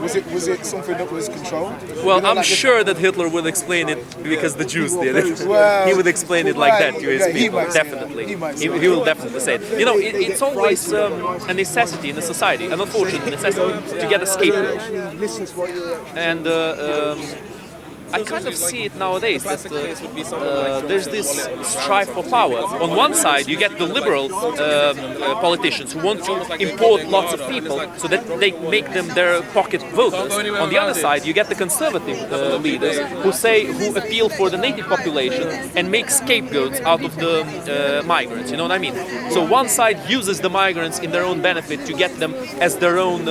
Was it something that was controlled? Well, I'm sure that Hitler would explain it because the Jews did it. Well, he would explain it like that to his he people, might say definitely. that. He will definitely say it. You know, it's always a necessity in a society, an unfortunate necessity, to get a scapegoat. And I kind of see it nowadays that there's this strife for power. On one side, you get the liberal politicians who want to import lots of people so that they make them their pocket voters. On the other side, you get the conservative leaders who appeal for the native population and make scapegoats out of the migrants. You know what I mean? So one side uses the migrants in their own benefit to get them as their own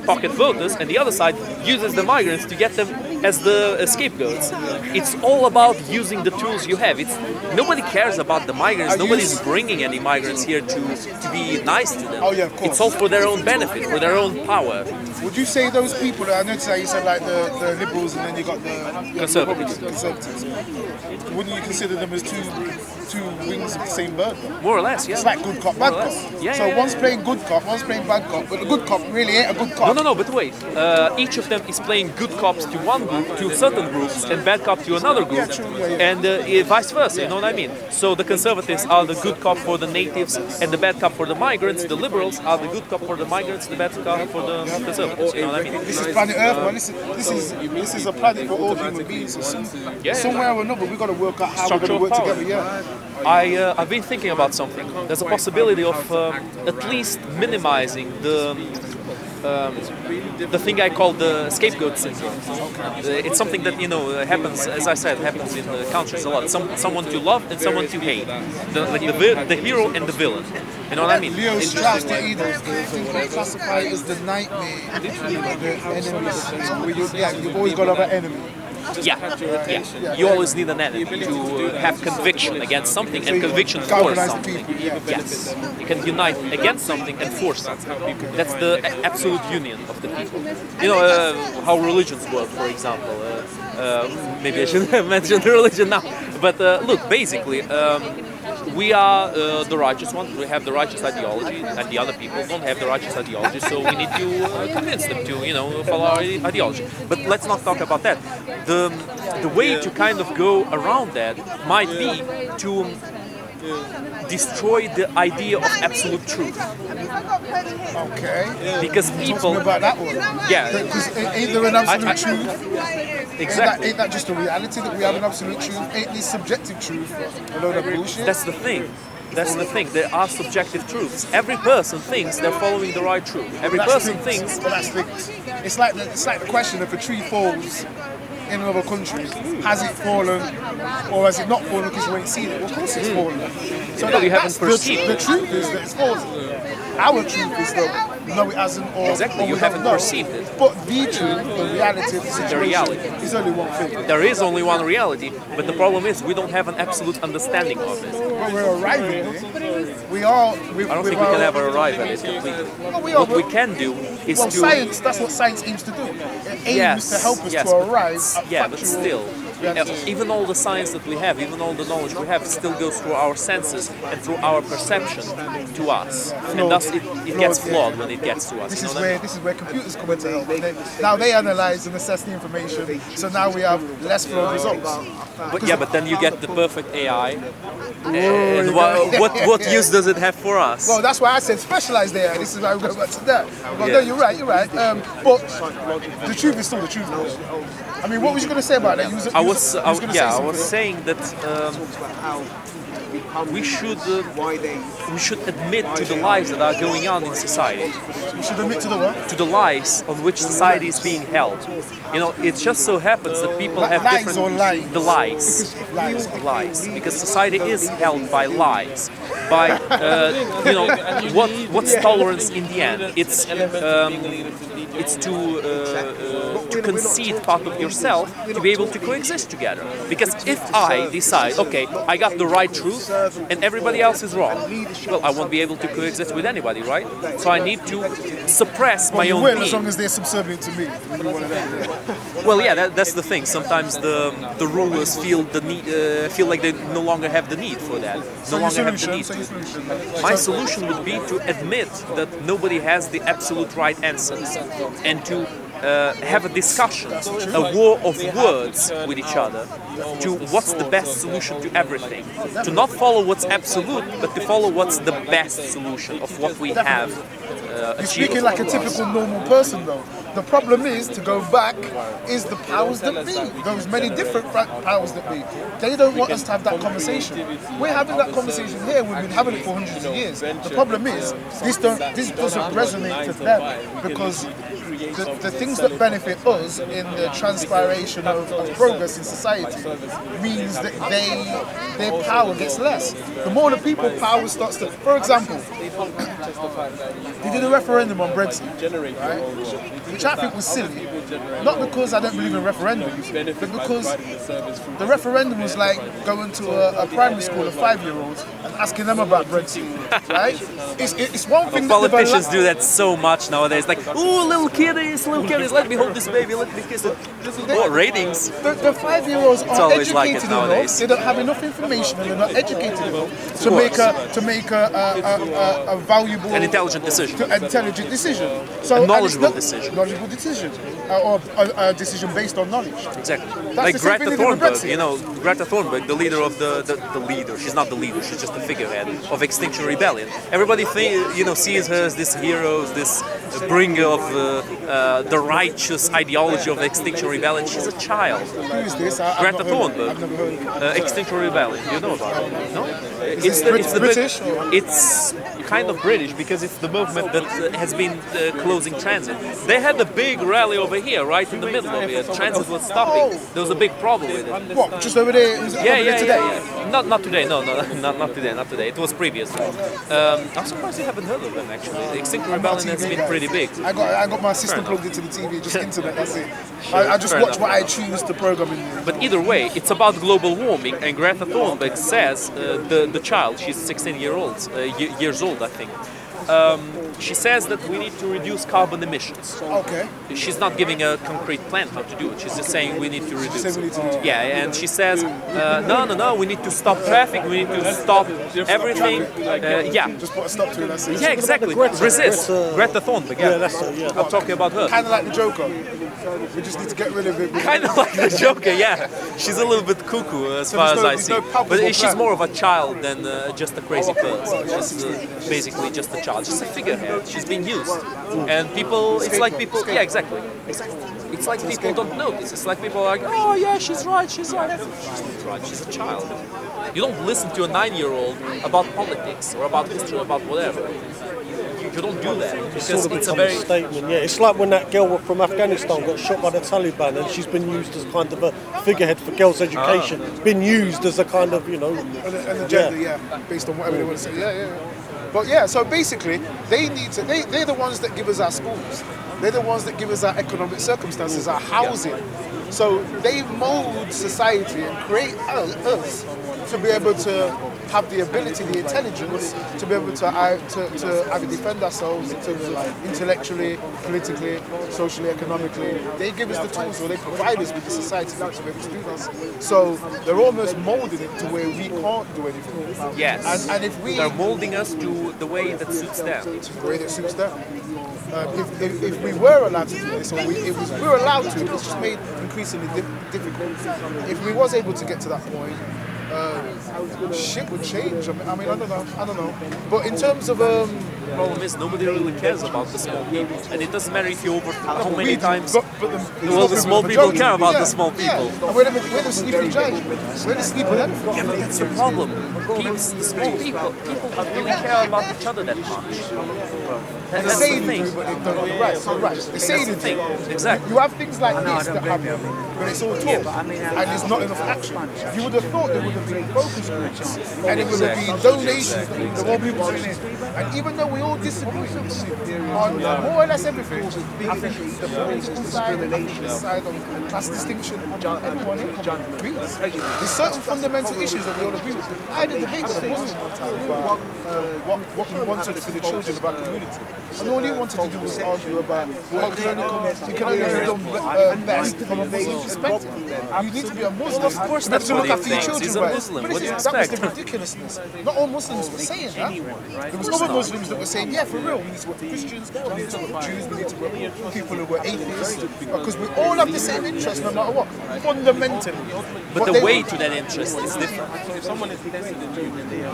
pocket voters, and the other side uses the migrants to get them as the scapegoats. It's all about using the tools you have. Nobody cares about the migrants. Nobody's bringing any migrants here to be nice to them. Oh, yeah, of course. It's all for their own benefit, for their own power. Would you say those people, I noticed that you said like the liberals and then you got the Conservatives. Conservatives. Wouldn't you consider them as two wings of the same bird? More or less, yeah. It's like good cop, bad More or cop. less. Yeah, So yeah, one's playing good cop, one's playing bad cop, but the good cop really ain't a good cop. No, but wait. Each of them is playing good cops to one group, to certain groups, and bad cop to another group, and vice versa. You know what I mean? So the conservatives are the good cop for the natives, and the bad cop for the migrants. The liberals are the good cop for the migrants, the bad cop for the conservatives. You know what I mean? This is planet Earth, man. This is a planet for all human beings. So somewhere or another, we've got to work out how we're going to work together. Yeah. I've been thinking about something. There's a possibility of at least minimizing the thing I call the scapegoat syndrome. It's something that happens, as I said, happens in countries a lot. Someone to love and someone to hate. The hero and the villain. You know what I mean? Leo Strauss to either. I think they classify it as the nightmare, the enemies. You've always got to have an enemy. Yeah. You always need an enemy to have conviction against something and conviction for something. Yes. You can unite against something and for something. That's the absolute union of the people. You know how religions work, for example. Maybe I shouldn't have mentioned religion now. But look, basically, we are the righteous ones. We have the righteous ideology, and the other people don't have the righteous ideology. So we need to convince them to, follow our ideology. But let's not talk about that. The way to kind of go around that might be to destroy the idea of absolute truth. Okay. Because people. Talk about that one. Yeah. Because ain't there an absolute truth? Exactly. Ain't that just a reality that we have an absolute truth? Ain't this subjective truth a load of bullshit? That's the thing. There are subjective truths. Every person thinks they're following the right truth. Every person thinks. Well, that's things. It's like the question: if a tree falls in another country, has it fallen or has it not fallen because you ain't seen it? Well, of course it's fallen. So You haven't perceived the truth is that it's fallen. Our truth is that no, it hasn't, or Exactly, or you we haven't don't know. perceived it. But the truth, the reality of the situation, reality. is only one thing. There is only one reality, but the problem is we don't have an absolute understanding of it. But we're arriving there. We are. I don't think we can ever arrive at it completely. What we can do is Well, to science, that's what science aims to do. It aims to help us to but- arrive at yeah, but factual still, reality. even all the science that we have, even all the knowledge we have, still goes through our senses and through our perception to us, and thus it gets flawed when it gets to us. This You is know what I where mean? this is where computers come into help. Now they analyze and assess the information, so now we have less flawed results. But then you get the perfect AI, and what use does it have for us? Well, that's why I said specialized there. This is why we go back to that. Well, no, you're right. But the truth is still the truth. I mean, what was you going to say about that? I was saying that we should admit to the lies that are going on in society, We should admit to the what? to the lies on which society is being held. You know, it just so happens that people have Lies different or lies? the lies. Lies. Lies, because society is held by lies, by what's tolerance in the end? It's to concede part of yourself to be able to coexist together. Because if I decide, okay, I got the right truth and everybody else is wrong, well, I won't be able to coexist with anybody, right? So I need to suppress my own Well, being. as long as they're subservient to me. Well, yeah, that's the thing. Sometimes the rulers feel the need, feel like they no longer have the need for that. So No longer your have the solution, need. so your solution. My solution would be to admit that nobody has the absolute right answers, and to have a discussion, a war of words with each other, to what's the best solution to everything. To not follow what's absolute, but to follow what's the best solution of what we have You're achieved. speaking like a typical normal person, though. The problem is, to go back, is the powers that be. Those many different powers that be. They don't want us to have that conversation. We're having that conversation here. We've been having it for hundreds of years. The problem is, this doesn't resonate to them, because the things that benefit us in the transpiration of progress in society means that their power gets less. The more the people, power starts to. For example, they did a referendum on Brexit, right? Which I think was silly. Not because I don't believe in referendums, but because the referendum was like going to a primary school of 5-year-olds and asking them about Brexit, right? It's one thing that Politicians do that so much nowadays. Like, ooh, little kiddies, let me hold this baby, let me kiss it. Oh, ratings. The 5-year-olds are always like it educated enough. nowadays. They don't have enough information, and they're not educated enough to make a valuable, An intelligent decision. intelligent decision. So A knowledgeable decision. Knowledgeable decision, or a decision based on knowledge. Exactly. That's Like the same Greta thing they did with Thunberg, Brexit. you know, Greta Thunberg, the leader of the leader. She's not the leader. She's just the figurehead of Extinction Rebellion. Everybody sees her as this hero, this bringer of the righteous ideology of Extinction Rebellion. She's a child. Who is this? I've Greta not heard of it. Thunberg. I've never heard of it. Extinction Rebellion. You know about it? No? it British or- It's kind of British because it's the movement that has been closing transit. They had a big rally over here, right in the middle of it. Transit was stopping. There was a big problem with it. What? Just over there? Was it over there today? Yeah. Not today. No, not today. It was previously. I'm surprised you haven't heard of them actually. The Extinction Rebellion has been pretty big. I got my system plugged into the TV, just internet. That's it. Sure, I just fair watch enough. what I choose to program in. But either way, it's about global warming, and Greta Thunberg says the child, she's 16 years old, I think. She says that we need to reduce carbon emissions. Okay. She's not giving a concrete plan how to do it. She's just saying we need to reduce. said we need to reduce. Yeah, and she says, no, we need to stop traffic. We need to stop everything. Yeah. Just put a stop to it. That's it. Yeah, exactly. Resist. Greta Thunberg. Yeah, that's it, yeah. I'm talking about her. Kind of like the Joker. We just need to get rid of it. Kind of like the Joker, yeah. She's a little bit cuckoo as far as I see. But she's more of a child than just a crazy person. She's basically just a child. She's a figurehead. She's being used. And people, it's like people, yeah, exactly. It's like people don't notice. It's like people are like, oh yeah, she's right. No, she's not right. She's a child. You don't listen to a 9-year-old about politics or about history or about whatever. You don't do that because it's a very statement. Yeah, it's like when that girl from Afghanistan got shot by the Taliban, and she's been used as kind of a figurehead for girls' education. It's been used as a kind of, And the gender, yeah, based on whatever they want to say. Yeah. But yeah, so basically, they're the ones that give us our schools. They're the ones that give us our economic circumstances, our housing. So they mold society and create us to be able to have the ability, the intelligence, to be able to either defend ourselves intellectually, politically, socially, economically. They give us the tools, or they provide us with the society to be able to do this. So they're almost molding it to where we can't do anything. yes. And if we They're molding us to the way that suits them. the way that suits them. If we were allowed to do this, or we were allowed to, it's just made increasingly difficult. If we was able to get to that point, shit would change. I mean, I don't know. But in terms of The problem is nobody really cares about the small people, and it doesn't matter if you over how many times. Well, the small people care about the small people. Yeah. And we're the sleeping giant. We're the sleeping elephant. Yeah, but that's the problem. The small people don't really care about each other that much. They That's say the they thing. do, but they don't. Right. They say That's they the thing. do. Exactly. You have things like this that happen, but it's all talk, and there's not enough action. You would have thought there would have been focus groups, and it would have been donations that the more people put in. And even though we all disagree on more or less everything. I think the political side, I think the side of class distinction, everyone agrees. There's certain fundamental issues that we all agree with. I had a debate with a Muslim one time about what we wanted for the children of our community. And all he wanted to do was argue about what you can only be done best from a Muslim perspective. You need to be a Muslim. Of course, that's to what look he after your thinks. children. He's a Right? Muslim. But What do you that was the expect? ridiculousness. Not all Muslims were saying that. There was other Muslims that were saying, yeah, for real, we need to work for Christians, we need to work for Jews, we need to work for people who were atheists, because we all have the same interest no matter what, fundamentally. But the way to that interest is different.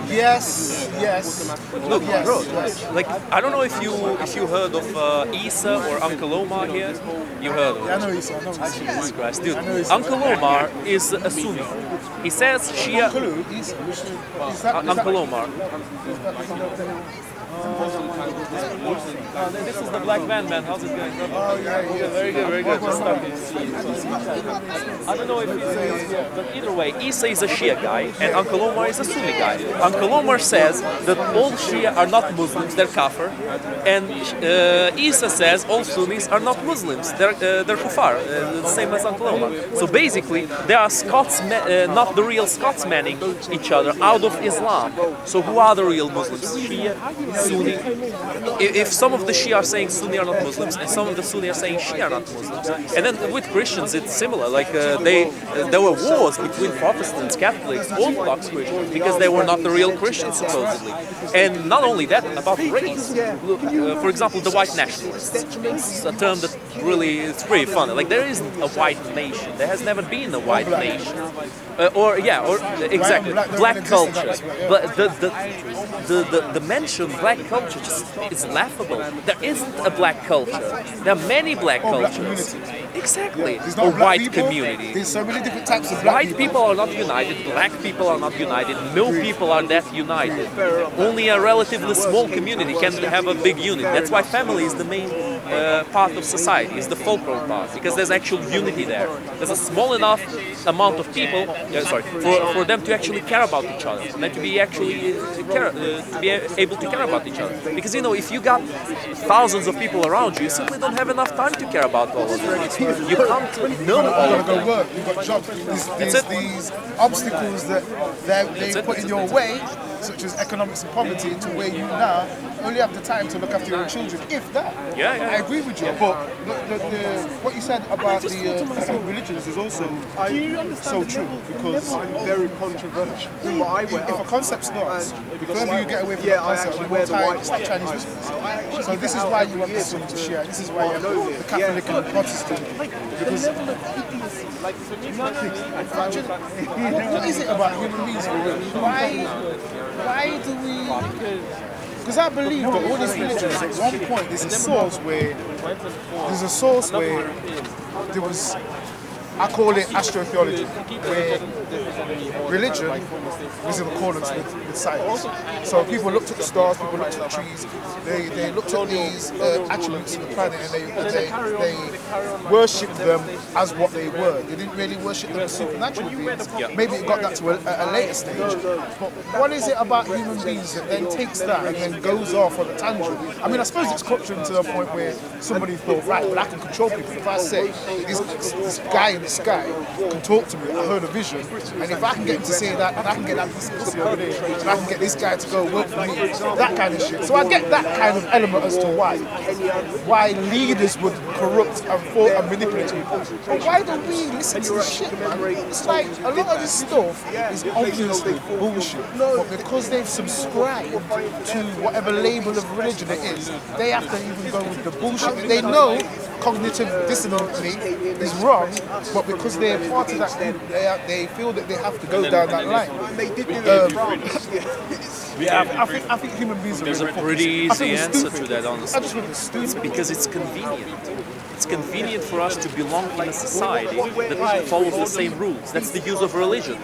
Yes. Look, Yes, bro, yes. like I don't know if you heard of Isa or Uncle Omar here. You heard of I it? know Isa. Jesus Christ, dude. Isa. Uncle Omar is a Sunni. He says Shia. Uncle who? Isa. Is that Uncle Omar. This is the black man. How's it going? Oh, yeah. Very good. Just talking. I don't know if he's but either way, Isa is a Shia guy and Uncle Omar is a Sunni guy. Uncle Omar says that all Shia are not Muslims, they're kafir, and Isa says all Sunnis are not Muslims, they're kuffar, the same as Uncle Omar. So basically, they are not the real Scotsmaning each other out of Islam. So who are the real Muslims? Shia, Sunni. If some of the Shia are saying Sunni are not Muslims, and some of the Sunni are saying Shia are not Muslims, and then with Christians it's similar. Like there were wars between Protestants, Catholics, Orthodox Christians because they were not the real Christians supposedly. And not only that, about race. Look, for example, the white nationalists. It's a term that really it's pretty funny. Like there isn't a white nation. There has never been a white nation. Or exactly, black culture. But the mention black culture just is laughable. There isn't a black culture. There are many black cultures. Exactly. There's A not black white people. community. There's so many different types of black White people are not united, black people are not united, no people are that united. Only a relatively small community can have a big unit. That's why family is the main part of society, is the fulcrum part, because there's actual unity there. There's a small enough amount of people, for them to actually care about each other, and then to be actually to be able to care about each other. Because if you got thousands of people around you, you simply don't have enough time to care about all of them. You can't know all You've of got to them. go work, you've got jobs. That's it. These obstacles that they put in your way, such as economics and poverty, to where you now only have the time to look after your own children, if that. Yeah. I agree with you, but what you said about the different religions is also so true, because Very controversial. if a concept starts, the further you get away from that concept, the more time it's like Chinese whispers. So this is why you have the Sunni to Shia, this is why you have the Catholic and the Protestant, because what is it about human beings? Why do we? Because I believe that all these religions, at one point, there's a source where there was, I call it astrotheology, where religion was in accordance with science. So people looked at the stars, people looked at the trees, they looked at these attributes of the planet, and they worshipped them as what they were. They didn't really worship them as supernatural beings. Maybe it got that to a later stage. But what is it about human beings that then takes that and then goes off on a tangent? I mean, I suppose it's corruption to the point where somebody thought, right, well, I can control people. If I say this guy in the sky can talk to me, I heard a vision, and if I can get him to say that, and I can get that piece of pussy over there, and I can get this guy to go work for me, that kind of shit. So I get that kind of element as to why leaders would corrupt and manipulate people. But why don't we listen to this shit, man? It's like a lot of this stuff is obviously bullshit, but because they've subscribed to whatever label of religion it is, they have to even go with the bullshit that they know cognitive dissonantly is wrong, but because they're part of that group, they feel that they have to go down that line. I think human beings are There's a really pretty fucking easy answer stupid. to that, honestly. I just think it's stupid. Because it's convenient. It's convenient for us to belong in a society that follows the same rules. That's the use of religion.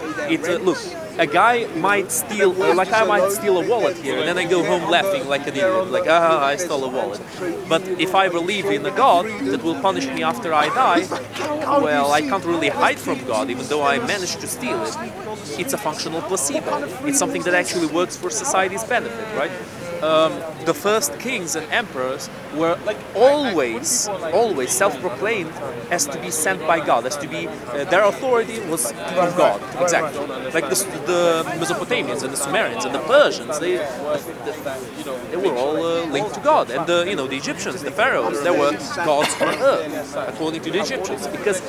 Look, a guy might steal, like I might steal a wallet here, and then I go home laughing like an idiot, like, I stole a wallet. But if I believe in a God that will punish me after I die, well, I can't really hide from God, even though I managed to steal it. It's a functional placebo. It's something that actually works for society's benefit, right? the first kings and emperors were always self-proclaimed as to be sent by God, as to be their authority was from God. Exactly. Like the Mesopotamians and the Sumerians and the Persians, they were all linked to God. And the Egyptians, the pharaohs, they were gods on earth, according to the Egyptians, because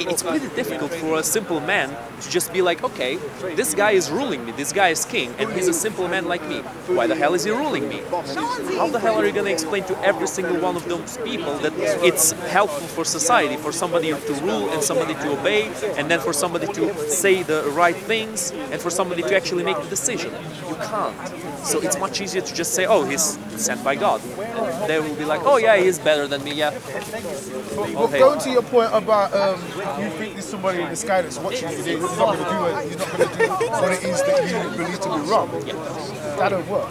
it's pretty difficult for a simple man to just be like, okay, this guy is ruling me, this guy is king, and he's a simple man like me. Why the hell is he ruling me? How the hell are you going to explain to every single one of those people that it's helpful for society, for somebody to rule and somebody to obey, and then for somebody to say the right things, and for somebody to actually make the decision? You can't. So it's much easier to just say, oh, he's sent by God. And they will be like, oh yeah, he's better than me, yeah. Well, going to your point about you think there's somebody in the sky that's watching you, you're not going to do it. You're not going to do what it is that you believe to be wrong. That don't work.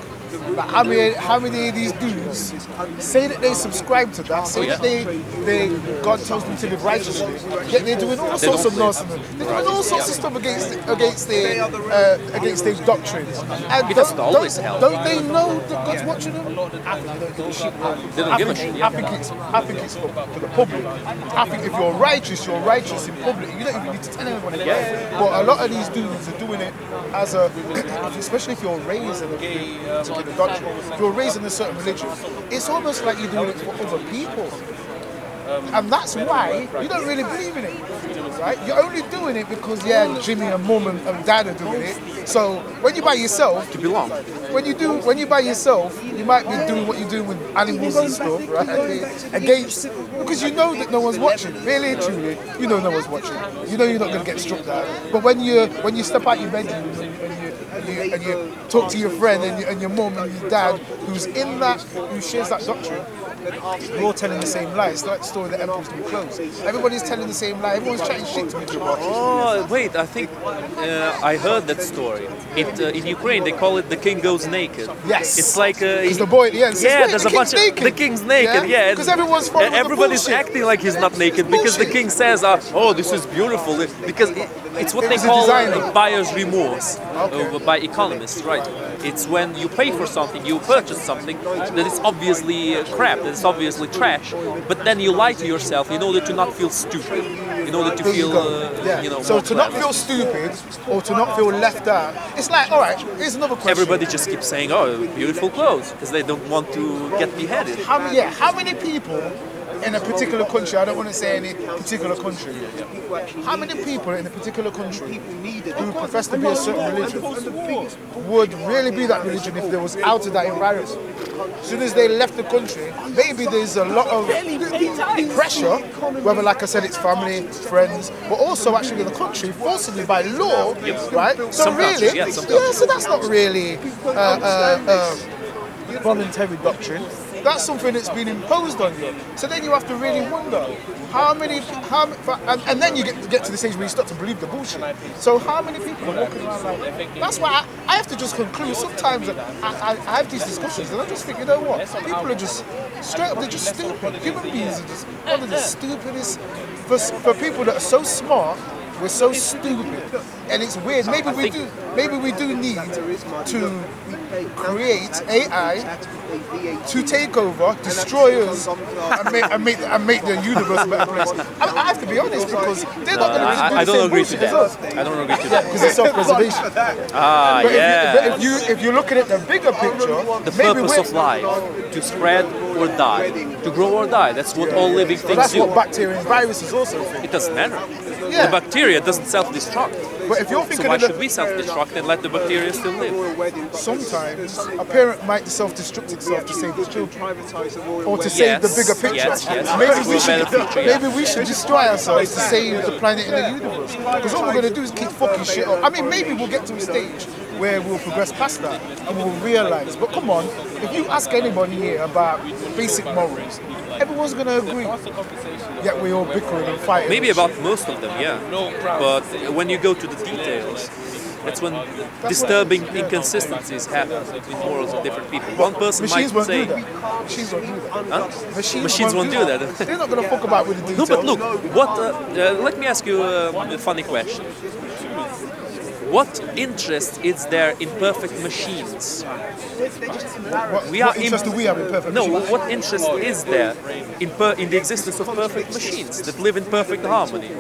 Like, how many of these dudes say that they subscribe to that, say that they God tells them to live righteously, yet they're doing all sorts of nonsense. They're doing all sorts of stuff against their doctrines. And it doesn't always help. Don't they know that God's watching them? I think they don't give a shit. They don't give a shit. I think it's for the public. I think if you're righteous in public. You don't even need to tell anyone. But a lot of these dudes are doing it as especially if you're raised in a particular doctrine, if you're raised in a certain religion, it's almost like you're doing it for other people. And that's why you don't really believe in it, right? You're only doing it because, Jimmy and Mum and Dad are doing it. So when you're by yourself, To belong. when you're by yourself, you might be doing what you're doing with animals and stuff, right? Because you know that no one's watching. Really, truly, you know no one's watching. You know you're not going to get struck down. But when you step out your bedroom and you talk to your friend and your mum and your dad who shares that doctrine, we're all telling the same lie. It's like the story of the Emperor's New Clothes. Everybody's telling the same lie. Everyone's chatting shit to each other. Oh, wait, I think I heard that story. In Ukraine, they call it the king goes naked. Yes. It's like... It's the boy at the end says, yeah, "Wait, there's the a bunch king's of... naked." The king's naked, yeah. Because everyone's following everybody's the bullshit. acting like he's not naked because the king says, oh, this is beautiful. Because it's what they was a call designer. buyer's remorse Okay. by economists, right? It's when you pay for something, you purchase something that is obviously crap, that is obviously trash, but then you lie to yourself in order to not feel stupid, in order to There you feel, go. So more to not clever. feel stupid or to not feel left out, it's like, all right, here's another question. Everybody just keeps saying, oh, beautiful clothes, because they don't want to get beheaded. How many people in a particular country, I don't want to say any particular country, how many people in a particular country who profess to be a certain religion would really be that religion if they was out of that environment? As soon as they left the country, maybe there's a lot of pressure, whether, like I said, it's family, friends, but also actually the country forcibly by law, right? So Some really, countries, some countries. so that's not really voluntary doctrine. That's something that's been imposed on you. So then you have to really wonder and then you get to the stage where you start to believe the bullshit. So how many people are walking around like? That's why I have to just conclude. Sometimes I have these discussions and I just think, you know what? People are just straight up. They're just stupid. Human beings are just one of the stupidest. For people that are so smart, we're so stupid, and it's weird. Maybe we do need to create AI to take over, destroy us, and make the universe a better place. I have to be honest because they're not going to do I the don't same agree to bullshit as that. us. I don't agree to that. Because it's self-preservation. But if you're looking at the bigger picture, The maybe purpose of life, to spread or die, to grow or die. That's what all living Well, things that's do. what bacteria and viruses also think. It doesn't matter. Yeah. The bacteria doesn't self-destruct. But if you're So thinking why of the, should we self-destruct and let the bacteria still live? sometimes a parent might self-destruct itself to save the children, or to save the bigger picture. Yes. Maybe we should destroy ourselves to save the planet and the universe. Because all we're going to do is keep fucking shit up. I mean, maybe we'll get to a stage where we'll progress past that and we'll realise. But come on, if you ask anybody here about basic morals, everyone's going to agree. Yet we all bickering and fighting. Maybe about most of them, yeah. But when you go to the details, that's when disturbing inconsistencies happen between morals of different people. One person Machines might won't say, do that. Machines won't do that. huh? Machines won't do that. They're not going to fuck about with the No, details. but look, let me ask you a funny question. What interest is there in perfect machines? What interest do we have in perfect No, machines? what interest is there in the existence of perfect machines that live in perfect harmony?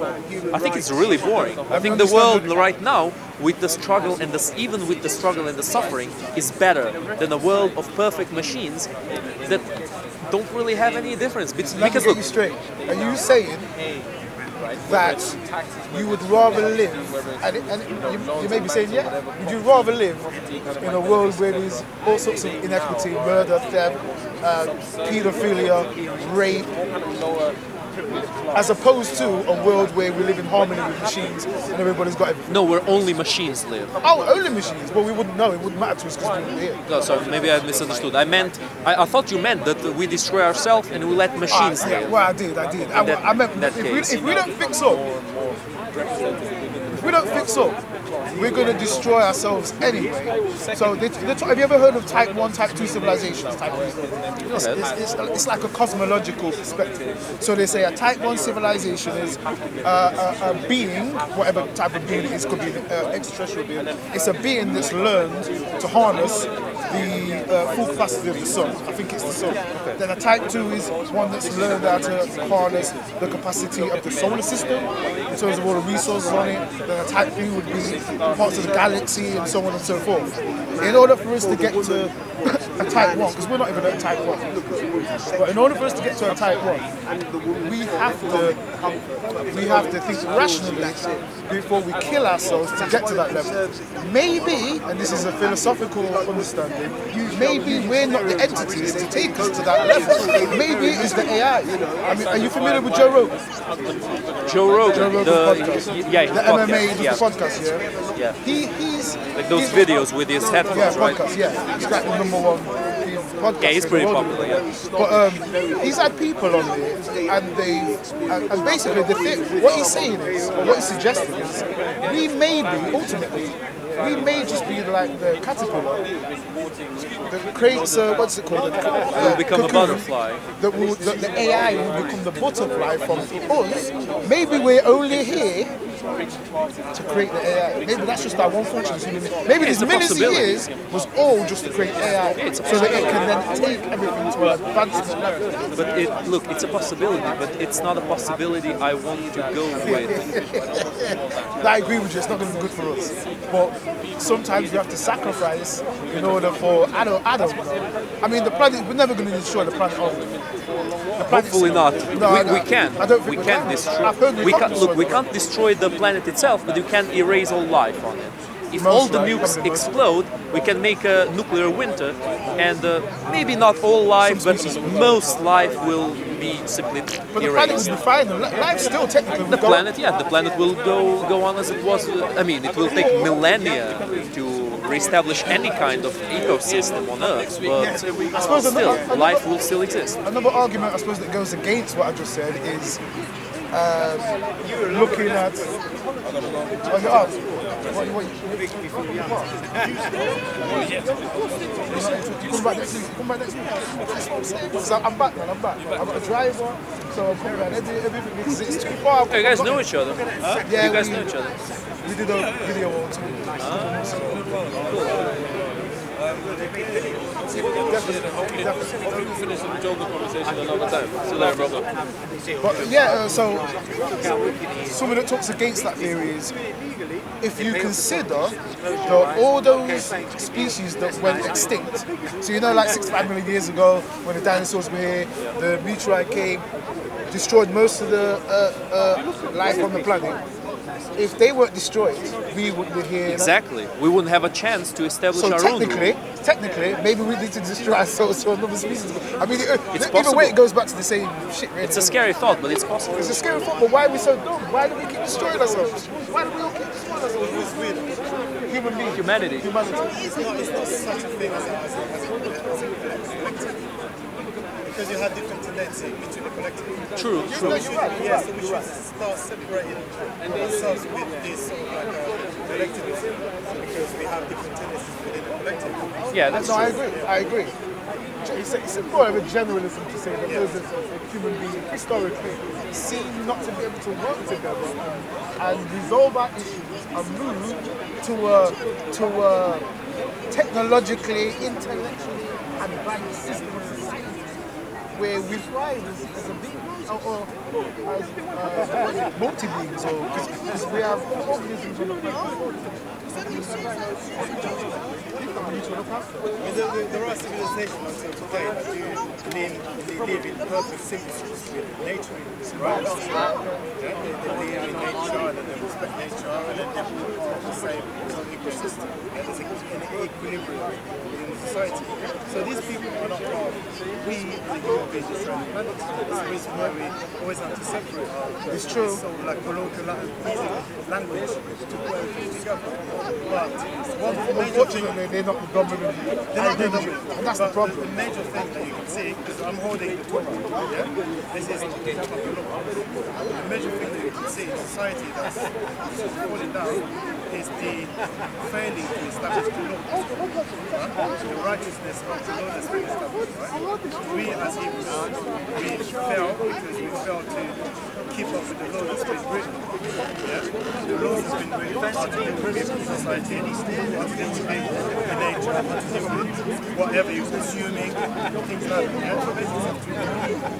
I think it's really boring. I think the world right now, with the struggle and even with the struggle and the suffering, is better than a world of perfect machines that don't really have any difference. Let me Because get look, you straight. Are you saying that you would rather live, and you may be saying, yeah, would you rather live in a world where there's all sorts of inequity, murder, theft, paedophilia, rape, as opposed to a world where we live in harmony with machines and everybody's got everything? no, where only machines live. Oh, only machines? Well, we wouldn't know. It wouldn't matter to us because we wouldn't hear. No, sorry, maybe I misunderstood. I thought you meant that we destroy ourselves and we let machines Yeah, live. well, I did. I meant in that case. if we don't fix up, we're going to destroy ourselves anyway. So, have you ever heard of type 1, type 2 civilizations? It's like a cosmological perspective. So they say a type 1 civilization is a being, whatever type of being it is, could be an extraterrestrial being. It's a being that's learned to harness the full capacity of the sun. I think it's the sun. Then a type 2 is one that's learned how to harness the capacity of the solar system in terms of all the resources on it. Then a type 3 would be parts of the galaxy and so on and so forth. In order for us to get to a type 1, because we're not even at type 1, but in order for us to get to a type 1, we have to think rationally before we kill ourselves to get to that level. Maybe, and this is a philosophical understanding, maybe we're not the entities to take us to that level. Maybe it's the AI. I mean, are you familiar with Joe Rogan? Joe Rogan, Joe Rogan's podcast. yeah, The podcast, MMA yeah. podcast, yeah? Yeah. He's Like those videos with his headphones, yeah, right? podcast, yeah. He's like the #1 podcast. Yeah, he's in pretty the world. popular, yeah. But he's had people on there, and basically what he's saying is, or what he's suggesting is, we may be ultimately, we may just be like the caterpillar that creates what's it called? Will become a cocoon butterfly. the AI will become the butterfly from us. Maybe we're only here to create the AI. Maybe that's just our one function as human beings. Maybe It's these a millions of possibility. years was all just to create AI, so that it can then take everything to an advancement level. But look, it's a possibility, but it's not a possibility I want to go with. I agree with you, it's not going to be good for us. But sometimes we have to sacrifice in order for, I don't know. I mean, the planet, we're never going to destroy the planet, are we? The planet's- Hopefully not. No, We can. I don't think We we can can. destroy. I've heard we can't destroy We the can't destroy the planet itself, but you can erase all life on it. If Most all the likely. nukes explode, we can make a nuclear winter, and maybe not all life, but most life will be simply But the planet erased. will be fine. Life still technically will The go planet, yeah, the planet will go on as it was. I mean, it will take millennia to reestablish any kind of ecosystem on Earth, but suppose still, another- life will still exist. Another argument, I suppose, that goes against what I just said is looking at. Oh, you're up. What? Come back next week. Come back next week. That's what I'm saying. So I'm back, man. I'm back. I've got a driver, so I'm coming back. Everything because it's too far. Oh, you guys know each other? Yeah, You guys know each other? We did a video all too. Finish the Joker conversation another time. See you later, brother. But yeah, so something that talks against that theory is if you consider all those species that went extinct. So you know, like 65 million years ago, when the dinosaurs were here, the meteorite came, destroyed most of the life on the planet. If they weren't destroyed, we wouldn't be here. Exactly. We wouldn't have a chance to establish So our own rule. technically, maybe we need to destroy ourselves so another species. I mean, It's either possible. way, it goes back to the same shit. Really. It's a scary thought, but it's possible. It's a scary thought, but why are we so dumb? Why do we keep destroying ourselves? Why do we all keep destroying ourselves? Who's weird? Human beings. Humanity. It's not such a thing as a because you have different tendencies between the collective. True, true. Yes, so we should start separating ourselves with this sort of like collectivism because we have different tendencies within the collective. Yeah, that's No, true. I agree. it's more of a generalism to say that those are human beings historically seem not to be able to work together and resolve our issues and move to a technologically, intellectually advanced system of society where we thrive as a being or as multi-beings, because we have organisms on the planet. There are civilizations until today that do live in perfect symmetry with nature, right? They live in nature and they respect nature and then they work the same ecosystem. There's an equilibrium in society. So these people are not part of we, the human beings, on the planet. It's the reason why we always have to separate our. It's true. So like colloquial language to put everything together. But Unfortunately, they're not the dominant. And that's the problem. The major thing that you can see, because I'm holding the Torah, yeah? This is the major thing that you can see in society that's falling down is the failing to establish the law. Right? The righteousness of the law that's been established. Right? We as Hebrews, we fail because we fail to keep up with the law that's been written. Yeah? The law that's been written what to do with society, what to do with the nature, what to do with whatever you're consuming, things like that. Yeah? So basically something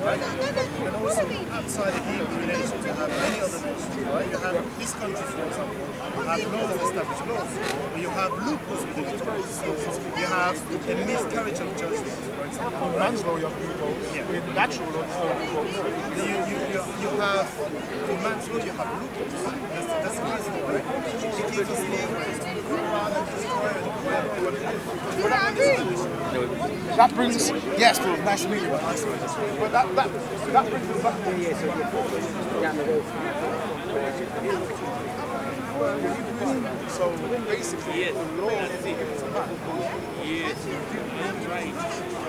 right? And also outside of Hebrew relations, you have many other nations, right? You have this country, for example, you have laws, established laws, but you have loopholes within the laws. So you have a miscarriage of justice, for example. In man's law, you have loopholes. Yeah. In natural law, you have loopholes. You have, in man's law, you have loopholes. That's the reason why. It gives us leeway to go around and destroy and whatever. That brings, yes, bro, nice to meet you. Nice to meet you. But that brings us back to so basically, the law is given to man. Yes. Right.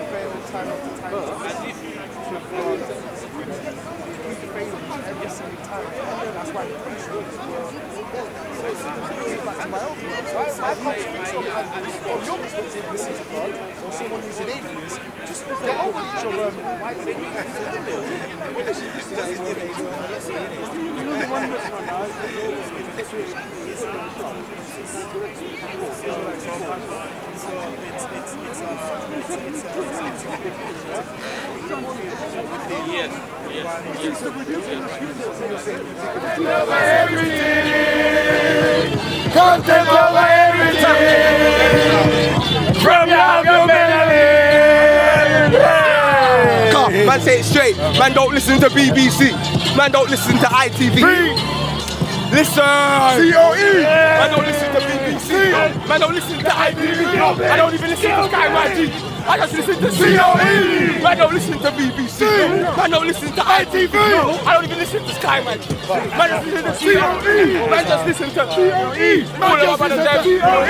Fail time after time. Every single time. That's why the pressure is back to my own world. So I can't from your perspective, listen to God, or someone who's an atheist, just get over each other. Content over everything. From your melody. Man, say it straight. Man, don't listen to BBC. Man, don't listen to ITV. Listen. COE. Man, don't listen to BBC. Man, don't listen to ITV. I don't even listen to Sky Rajiv. I just listen to COE. Man, don't listen to BBC. Man, don't listen to ITV. I don't even listen to Sky Rajiv. Man, just listen to COE. Man, just listen to COE. Man, just listen to COE.